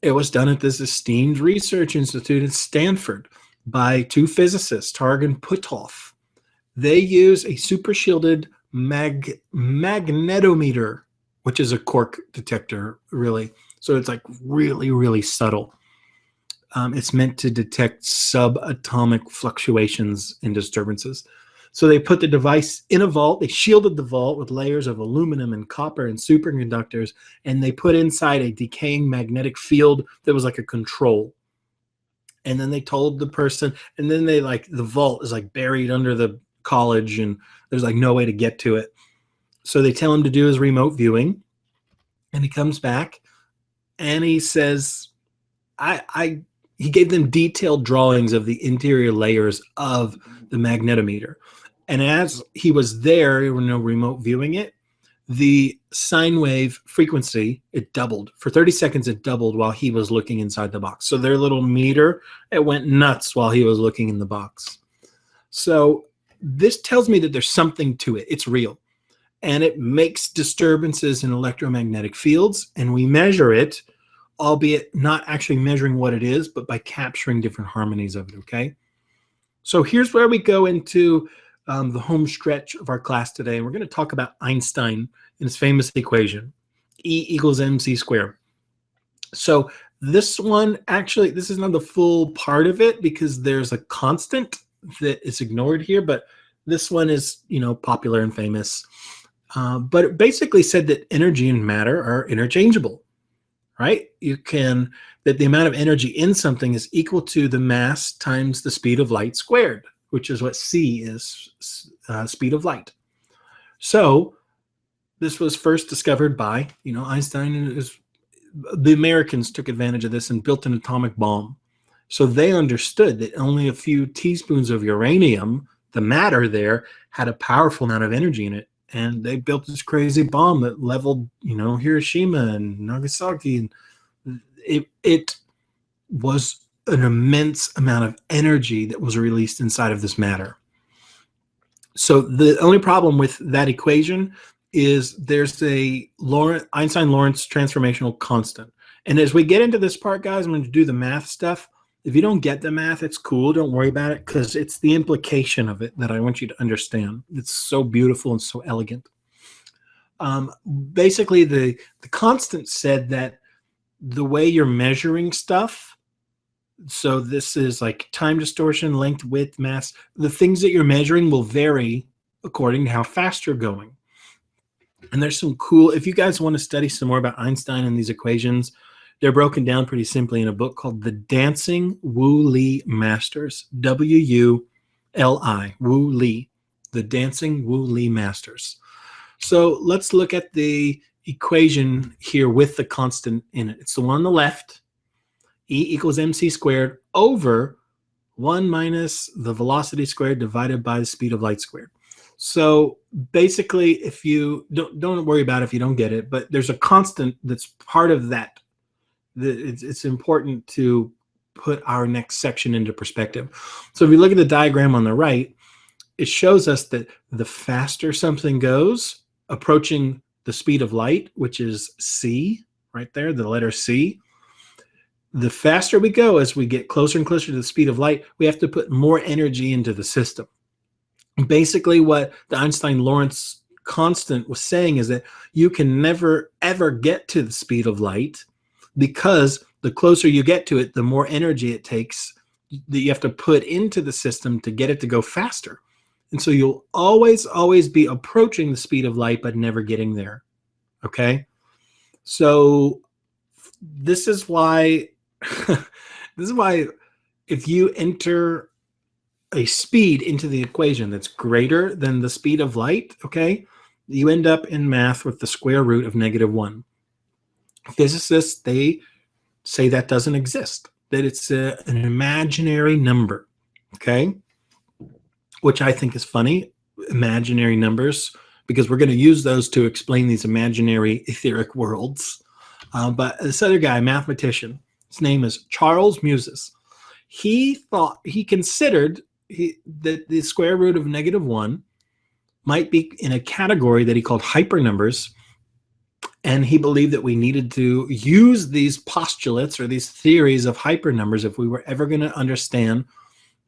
A: it was done at this esteemed research institute at Stanford by two physicists, Targ and Puthoff. They use a super shielded magnetometer, which is a quark detector, really. So it's like really, really subtle. It's meant to detect subatomic fluctuations and disturbances. So they put the device in a vault. They shielded the vault with layers of aluminum and copper and superconductors, and they put inside a decaying magnetic field that was like a control. And then they told the person, and then the vault is like buried under the college, and there's like no way to get to it. So they tell him to do his remote viewing, and he comes back, and he says, he gave them detailed drawings of the interior layers of the magnetometer. And as he was there, remote viewing it, the sine wave frequency, it doubled. For 30 seconds, it doubled while he was looking inside the box. So their little meter, it went nuts while he was looking in the box. So this tells me that there's something to it. It's real. And it makes disturbances in electromagnetic fields, and we measure it, albeit not actually measuring what it is, but by capturing different harmonies of it, okay? So here's where we go into the home stretch of our class today. And we're going to talk about Einstein and his famous equation, E equals mc squared. So this one, actually, this is not the full part of it because there's a constant that is ignored here, but this one is, popular and famous. But it basically said that energy and matter are interchangeable. Right? That the amount of energy in something is equal to the mass times the speed of light squared, which is what c is, speed of light. So this was first discovered by, Einstein. The Americans took advantage of this and built an atomic bomb. So they understood that only a few teaspoons of uranium, the matter there, had a powerful amount of energy in it. And they built this crazy bomb that leveled, Hiroshima and Nagasaki. And it was an immense amount of energy that was released inside of this matter. So the only problem with that equation is there's a Einstein-Lorentz transformational constant. And as we get into this part, guys, I'm going to do the math stuff. If you don't get the math, it's cool. Don't worry about it, because it's the implication of it that I want you to understand. It's so beautiful and so elegant. Basically, the constant said that the way you're measuring stuff, so this is like time distortion, length, width, mass, the things that you're measuring will vary according to how fast you're going. And there's some cool, if you guys want to study some more about Einstein and these equations, they're broken down pretty simply in a book called The Dancing Wu-Li Masters, W-U-L-I, Wu-Li, The Dancing Wu-Li Masters. So let's look at the equation here with the constant in it. It's the one on the left, E equals mc squared over 1 minus the velocity squared divided by the speed of light squared. So basically, if you don't worry about it if you don't get it, but there's a constant that's part of that. It's important to put our next section into perspective. So if you look at the diagram on the right, it shows us that the faster something goes, approaching the speed of light, which is c, right there, the letter c, the faster we go as we get closer and closer to the speed of light, we have to put more energy into the system. Basically, what the Einstein-Lorentz constant was saying is that you can never, ever get to the speed of light, because the closer you get to it, the more energy it takes that you have to put into the system to get it to go faster. And so you'll always, always be approaching the speed of light, but never getting there. Okay? So this is why if you enter a speed into the equation that's greater than the speed of light, okay, you end up in math with the square root of -1. Physicists, they say that doesn't exist, that it's an imaginary number, okay, which I think is funny, imaginary numbers, because we're going to use those to explain these imaginary etheric worlds. But this other guy, mathematician, his name is Charles Muses. He considered that the square root of -1 might be in a category that he called hypernumbers, and he believed that we needed to use these postulates or these theories of hypernumbers if we were ever going to understand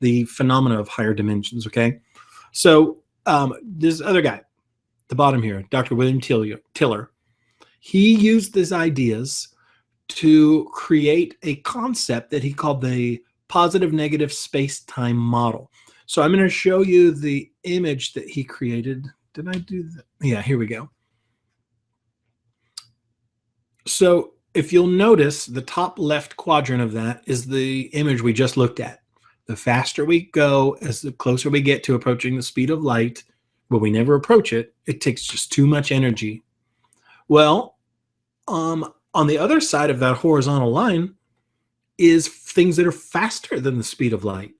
A: the phenomena of higher dimensions. Okay, so this other guy, the bottom here, Dr. William Tiller, he used these ideas to create a concept that he called the positive negative space-time model. So I'm going to show you the image that he created. Did I do that? Yeah, here we go. So if you'll notice, the top left quadrant of that is the image we just looked at. The faster we go, as the closer we get to approaching the speed of light, but we never approach it, it takes just too much energy. Well, on the other side of that horizontal line is things that are faster than the speed of light.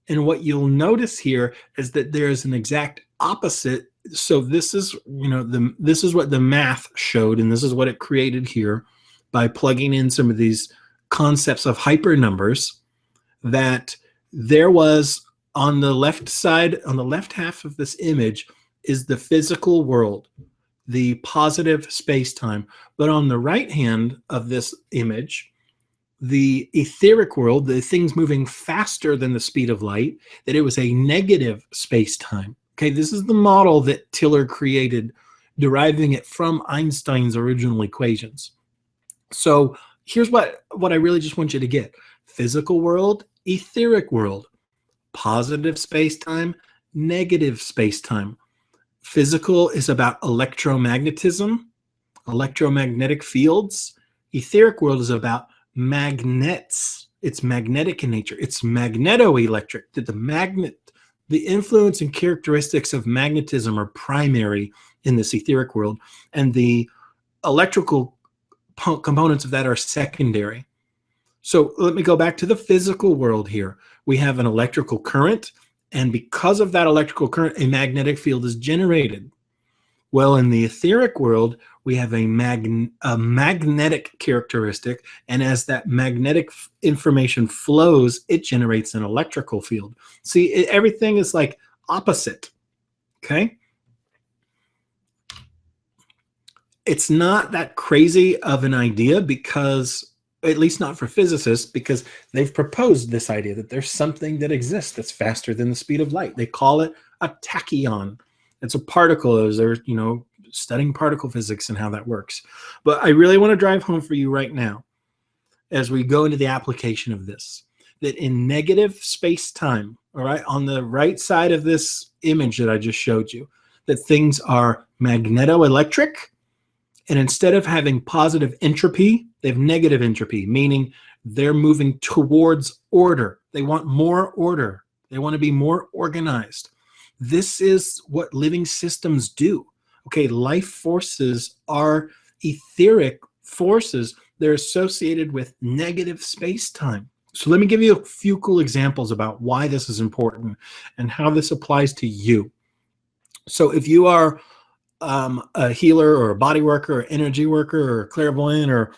A: And what you'll notice here is that there's an exact opposite. So this is, this is what the math showed, and this is what it created here by plugging in some of these concepts of hypernumbers, that there was on the left side, on the left half of this image is the physical world, the positive space-time. But on the right hand of this image, the etheric world, the things moving faster than the speed of light, that it was a negative space-time. Okay, this is the model that Tiller created, deriving it from Einstein's original equations. So here's what I really just want you to get. Physical world, etheric world, positive space-time, negative space-time. Physical is about electromagnetism, electromagnetic fields. Etheric world is about magnets. It's magnetic in nature. It's magnetoelectric. That the influence and characteristics of magnetism are primary in this etheric world, and the electrical components of that are secondary. So let me go back to the physical world here. We have an electrical current, and because of that electrical current, a magnetic field is generated. Well, in the etheric world, we have a magnetic characteristic, and as that magnetic information flows, it generates an electrical field. See, everything is like opposite, okay? It's not that crazy of an idea because, at least not for physicists, because they've proposed this idea that there's something that exists that's faster than the speed of light. They call it a tachyon. It's a particle, as they're, studying particle physics and how that works. But I really want to drive home for you right now, as we go into the application of this, that in negative space-time, all right, on the right side of this image that I just showed you, that things are magnetoelectric, and instead of having positive entropy, they have negative entropy, meaning they're moving towards order. They want more order. They want to be more organized. This is what living systems do. Okay, life forces are etheric forces. They're associated with negative space-time. So let me give you a few cool examples about why this is important and how this applies to you. So if you are a healer or a body worker or energy worker or a clairvoyant, or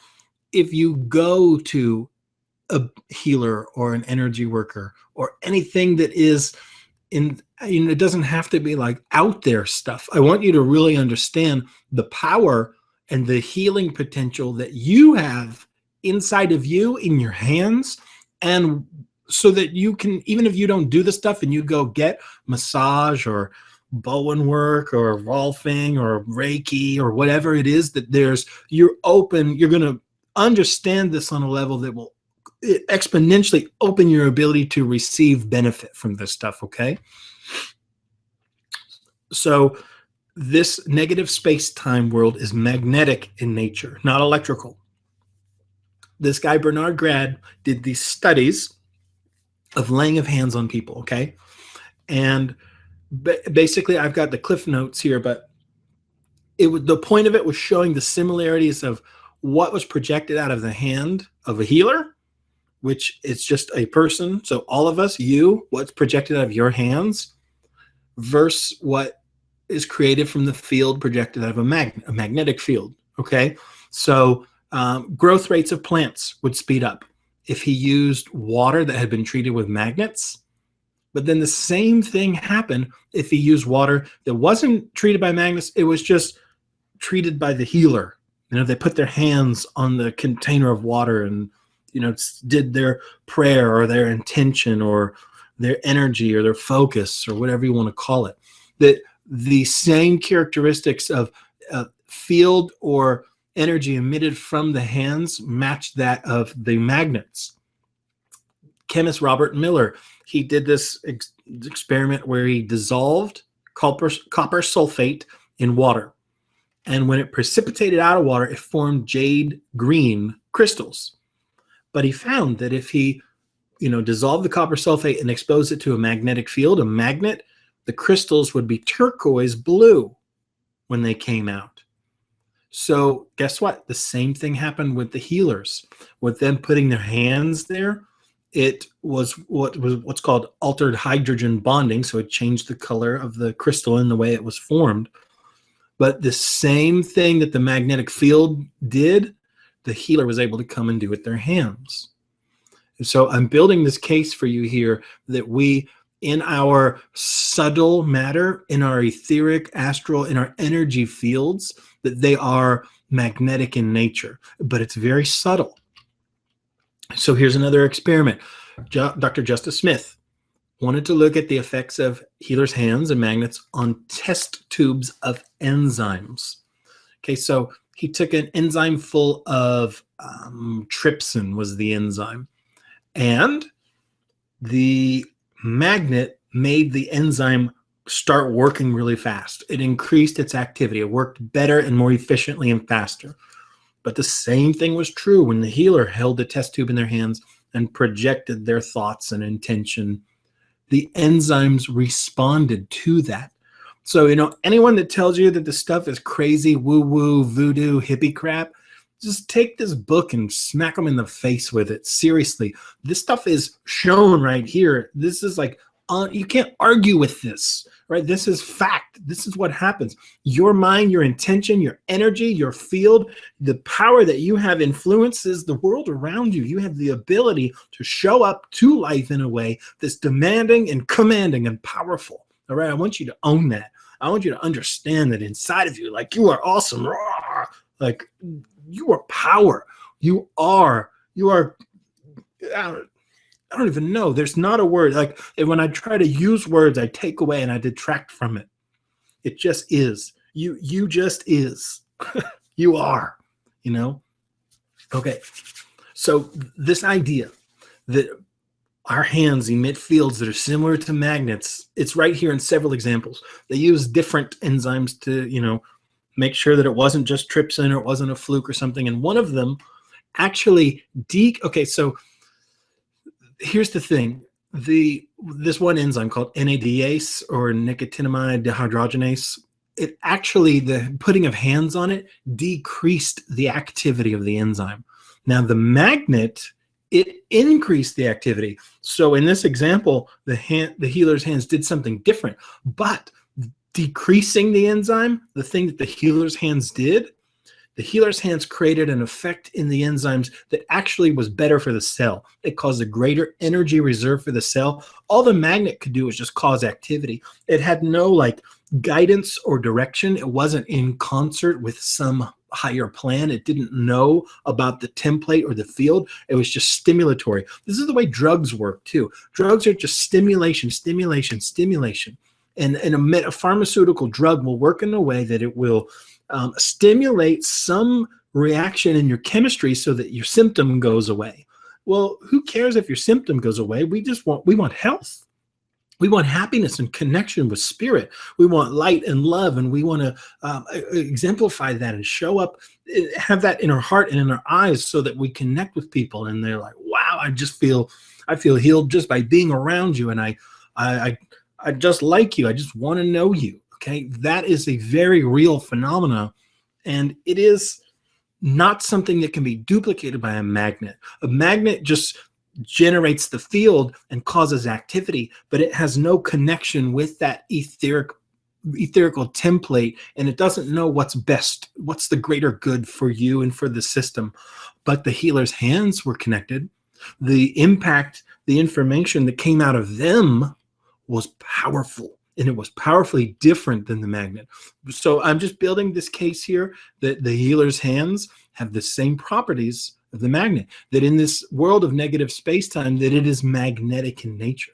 A: if you go to a healer or an energy worker or anything that is in, it doesn't have to be like out there stuff. I want you to really understand the power and the healing potential that you have inside of you, in your hands, and so that you can, even if you don't do the stuff and you go get massage or Bowen work or Rolfing or Reiki or whatever it is, that you're open, you're going to understand this on a level that will exponentially open your ability to receive benefit from this stuff, okay? So this negative space-time world is magnetic in nature, not electrical. This guy, Bernard Grad, did these studies of laying of hands on people, okay? And basically, I've got the cliff notes here, but the point of it was showing the similarities of what was projected out of the hand of a healer, which is just a person. So all of us, what's projected out of your hands, versus what is created from the field projected out of a magnetic field, okay? So growth rates of plants would speed up if he used water that had been treated with magnets. But then the same thing happened if he used water that wasn't treated by magnets. It was just treated by the healer. They put their hands on the container of water and, did their prayer or their intention or their energy or their focus or whatever you want to call it. That the same characteristics of field or energy emitted from the hands match that of the magnets. Chemist Robert Miller, he did this experiment where he dissolved copper sulfate in water. And when it precipitated out of water, it formed jade green crystals. But he found that if he, dissolved the copper sulfate and exposed it to a magnetic field, a magnet, the crystals would be turquoise blue when they came out. So guess what? The same thing happened with the healers. With them putting their hands there, it was what's called altered hydrogen bonding. So it changed the color of the crystal in the way it was formed. But the same thing that the magnetic field did, the healer was able to come and do with their hands. And so I'm building this case for you here that we, in our subtle matter, in our etheric, astral, in our energy fields, that they are magnetic in nature, but it's very subtle. So here's another experiment. Dr. Justice Smith wanted to look at the effects of healers' hands and magnets on test tubes of enzymes. Okay, so he took an enzyme full of trypsin was the enzyme, and the magnet made the enzyme start working really fast. It increased its activity. It worked better and more efficiently and faster. But the same thing was true when the healer held the test tube in their hands and projected their thoughts and intention. The enzymes responded to that. So, anyone that tells you that the stuff is crazy, woo-woo, voodoo, hippie crap, just take this book and smack them in the face with it. Seriously, this stuff is shown right here. This is like, you can't argue with this, right? This is fact. This is what happens. Your mind, your intention, your energy, your field, the power that you have influences the world around you. You have the ability to show up to life in a way that's demanding and commanding and powerful. All right, I want you to own that. I want you to understand that inside of you, like, you are awesome. Like, you are power. You are, I don't even know. There's not a word. Like, when I try to use words, I take away and I detract from it. It just is. You just is. You are, you know? Okay. So this idea that our hands emit fields that are similar to magnets, it's right here in several examples. They use different enzymes to, you know, make sure that it wasn't just trypsin or it wasn't a fluke or something. And one of them actually okay, so here's the thing. This one enzyme called NADase, or nicotinamide dehydrogenase, it actually, the putting of hands on it decreased the activity of the enzyme. Now the magnet, it increased the activity. So in this example, the healer's hands did something different, but decreasing the enzyme, the thing that the healer's hands did, the healer's hands created an effect in the enzymes that actually was better for the cell. It caused a greater energy reserve for the cell. All the magnet could do was just cause activity. It had no like guidance or direction. It wasn't in concert with some higher plan. It didn't know about the template or the field. It was just stimulatory. This is the way drugs work too. Drugs are just stimulation, stimulation, stimulation. And a pharmaceutical drug will work in a way that it will stimulate some reaction in your chemistry so that your symptom goes away. Well, who cares if your symptom goes away? We want health. We want happiness and connection with spirit. We want light and love, and we want to exemplify that and show up, have that in our heart and in our eyes so that we connect with people. And they're like, wow, I feel healed just by being around you. And I just like you. I just want to know you. Okay, that is a very real phenomena, and it is not something that can be duplicated by a magnet. A magnet just generates the field and causes activity, but it has no connection with that etherical template, and it doesn't know what's best, what's the greater good for you and for the system. But the healer's hands were connected. The impact, the information that came out of them was powerful. And it was powerfully different than the magnet. So I'm just building this case here that the healer's hands have the same properties of the magnet, that in this world of negative space-time, that it is magnetic in nature.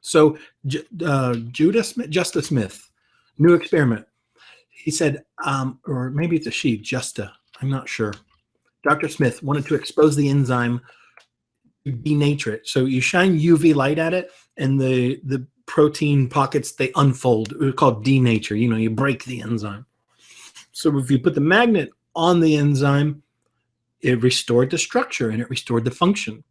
A: So Justa Smith, new experiment. He said, or maybe it's a she, Justa, I'm not sure. Dr. Smith wanted to expose the enzyme, denature it. So you shine UV light at it, and the protein pockets, they unfold. It's called denature. You know, you break the enzyme. So if you put the magnet on the enzyme, it restored the structure and it restored the function.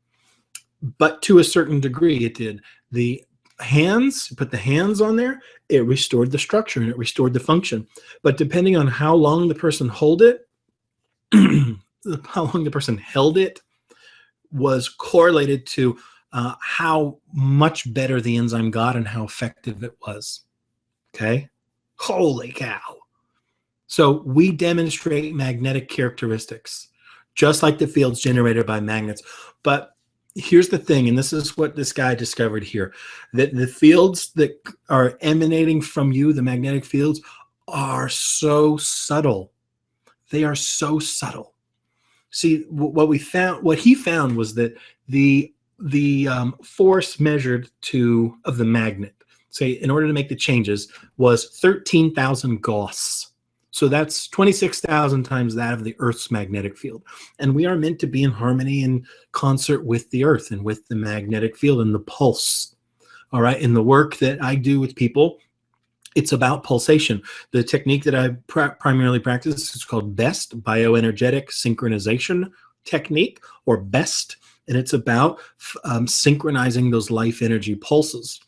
A: But to a certain degree, it did. The hands, put the hands on there, it restored the structure and it restored the function. But depending on how long the person held it, was correlated to how much better the enzyme got and how effective it was. Okay? Holy cow. So we demonstrate magnetic characteristics, just like the fields generated by magnets. But here's the thing, and this is what this guy discovered here, that the fields that are emanating from you, the magnetic fields, are so subtle. They are so subtle. See, what he found was that the force measured of the magnet, say, in order to make the changes, was 13,000 Gauss. So that's 26,000 times that of the Earth's magnetic field. And we are meant to be in harmony and concert with the Earth and with the magnetic field and the pulse. All right. In the work that I do with people, it's about pulsation. The technique that I primarily practice is called BEST, bioenergetic synchronization technique, or BEST. And it's about synchronizing those life energy pulses.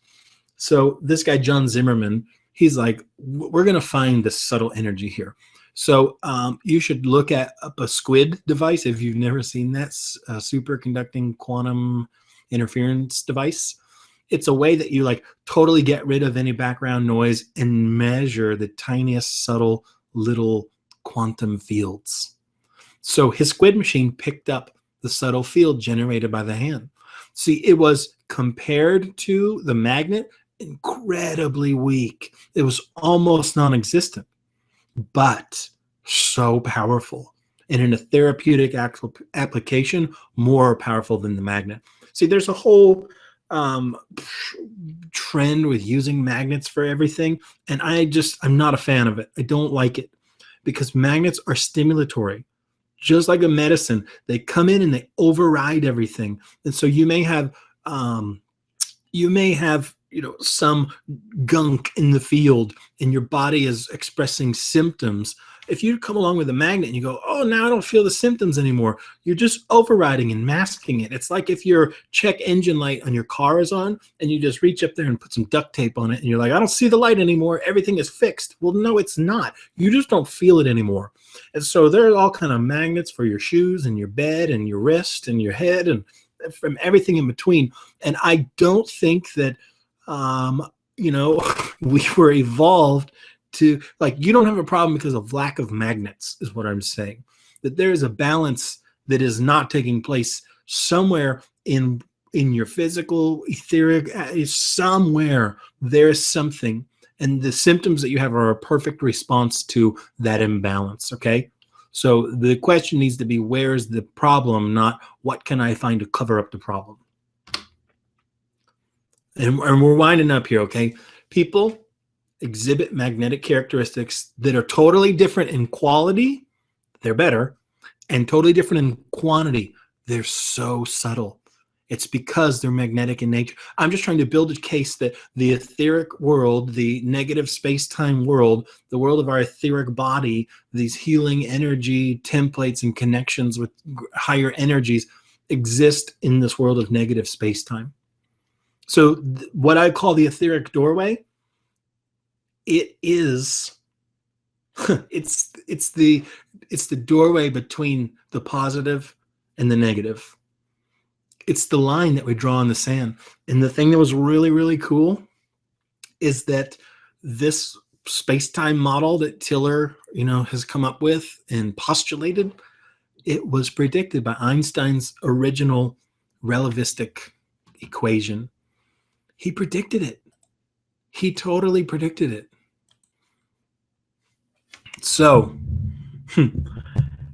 A: So this guy, John Zimmerman, he's like, we're going to find this subtle energy here. So you should look up a squid device if you've never seen that, superconducting quantum interference device. It's a way that you like totally get rid of any background noise and measure the tiniest subtle little quantum fields. So his squid machine picked up the subtle field generated by the hand. See, it was compared to the magnet incredibly weak. It was almost non-existent, but so powerful. And in a therapeutic application, more powerful than the magnet. See, there's a whole trend with using magnets for everything, and I'm not a fan of it. I don't like it because magnets are stimulatory. Just like a medicine, they come in and they override everything. And so you may have some gunk in the field and your body is expressing symptoms. If you come along with a magnet and you go, oh, now I don't feel the symptoms anymore, you're just overriding and masking it. It's like if your check engine light on your car is on and you just reach up there and put some duct tape on it and you're like, I don't see the light anymore, everything is fixed. Well, no, it's not. You just don't feel it anymore. And so there are all kind of magnets for your shoes and your bed and your wrist and your head and from everything in between. And I don't think that we were evolved to, like, you don't have a problem because of lack of magnets is what I'm saying. That there is a balance that is not taking place somewhere in your physical etheric, somewhere there is something, and the symptoms that you have are a perfect response to that imbalance. Okay, so the question needs to be, where is the problem, not what can I find to cover up the problem. And we're winding up here, okay? People exhibit magnetic characteristics that are totally different in quality, they're better, and totally different in quantity, they're so subtle. It's because they're magnetic in nature. I'm just trying to build a case that the etheric world, the negative space-time world, the world of our etheric body, these healing energy templates and connections with higher energies exist in this world of negative space-time. So what I call the etheric doorway, it is, it's the doorway between the positive and the negative. It's the line that we draw in the sand. And the thing that was really, really cool is that this space-time model that Tiller, has come up with and postulated, it was predicted by Einstein's original relativistic equation. He predicted it. He totally predicted it. So,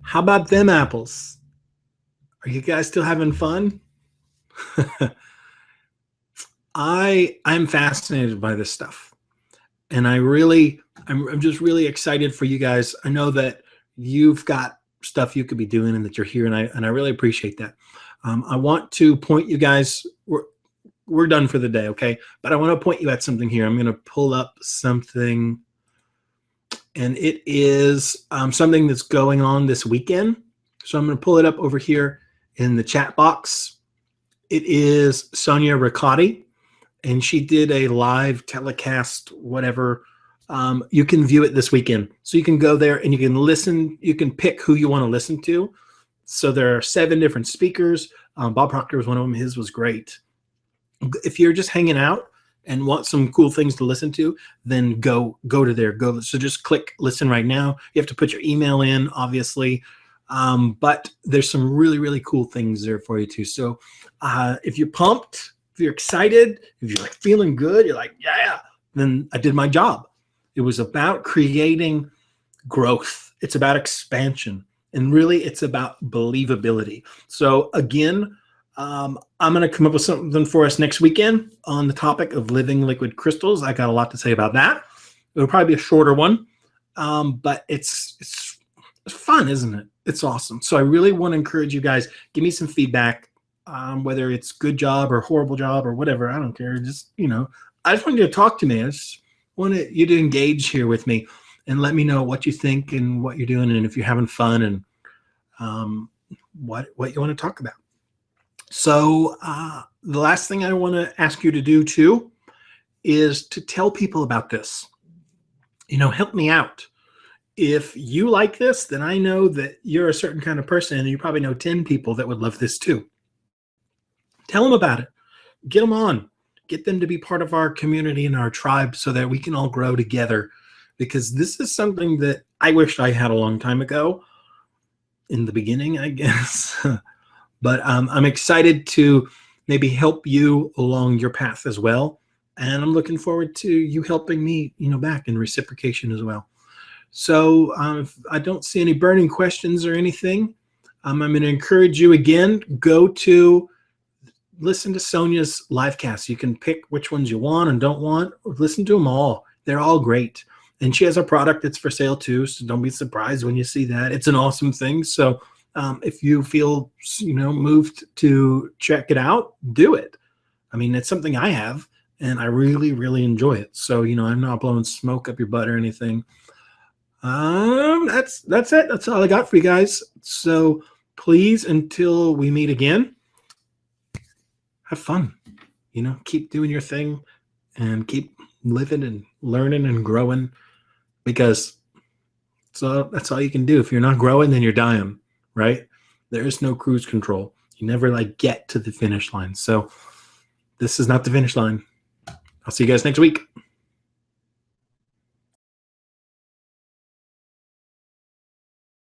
A: how about them apples? Are you guys still having fun? I'm fascinated by this stuff, and I'm just really excited for you guys. I know that you've got stuff you could be doing and that you're here, and I really appreciate that. I want to point you guys. We're done for the day, okay? But I want to point you at something here. I'm going to pull up something, and it is something that's going on this weekend. So I'm going to pull it up over here in the chat box. It is Sonia Riccati, and she did a live telecast, whatever. You can view it this weekend. So you can go there and you can listen. You can pick who you want to listen to. So there are 7 different speakers. Bob Proctor was one of them. His was great. If you're just hanging out and want some cool things to listen to, then go to there. So just click listen right now. You have to put your email in, obviously. But there's some really, really cool things there for you too. So if you're pumped, if you're excited, if you're like feeling good, you're like, yeah, then I did my job. It was about creating growth. It's about expansion. And really, it's about believability. So again, I'm going to come up with something for us next weekend on the topic of living liquid crystals. I got a lot to say about that. It'll probably be a shorter one, but it's fun, isn't it? It's awesome. So I really want to encourage you guys, give me some feedback, whether it's good job or horrible job or whatever. I don't care. Just, I just want you to talk to me. I just want you to engage here with me and let me know what you think and what you're doing and if you're having fun and what you want to talk about. So the last thing I want to ask you to do too is to tell people about this. Help me out. if you like this, then I know that you're a certain kind of person, and you probably know 10 people that would love this too. Tell them about it. Get them on. Get them to be part of our community and our tribe so that we can all grow together, because this is something that I wished I had a long time ago in the beginning, I guess. But I'm excited to maybe help you along your path as well. And I'm looking forward to you helping me, back in reciprocation as well. So if I don't see any burning questions or anything, I'm going to encourage you again, go to listen to Sonia's live cast. You can pick which ones you want and don't want. Listen to them all. They're all great. And she has a product that's for sale too, so don't be surprised when you see that. It's an awesome thing. So if you feel, moved to check it out, do it. I mean, it's something I have, and I really, really enjoy it. So, I'm not blowing smoke up your butt or anything. That's it. That's all I got for you guys. So please, until we meet again, have fun. Keep doing your thing and keep living and learning and growing, because that's all you can do. If you're not growing, then you're dying, right? There is no cruise control. You never get to the finish line. So this is not the finish line. I'll see you guys next week.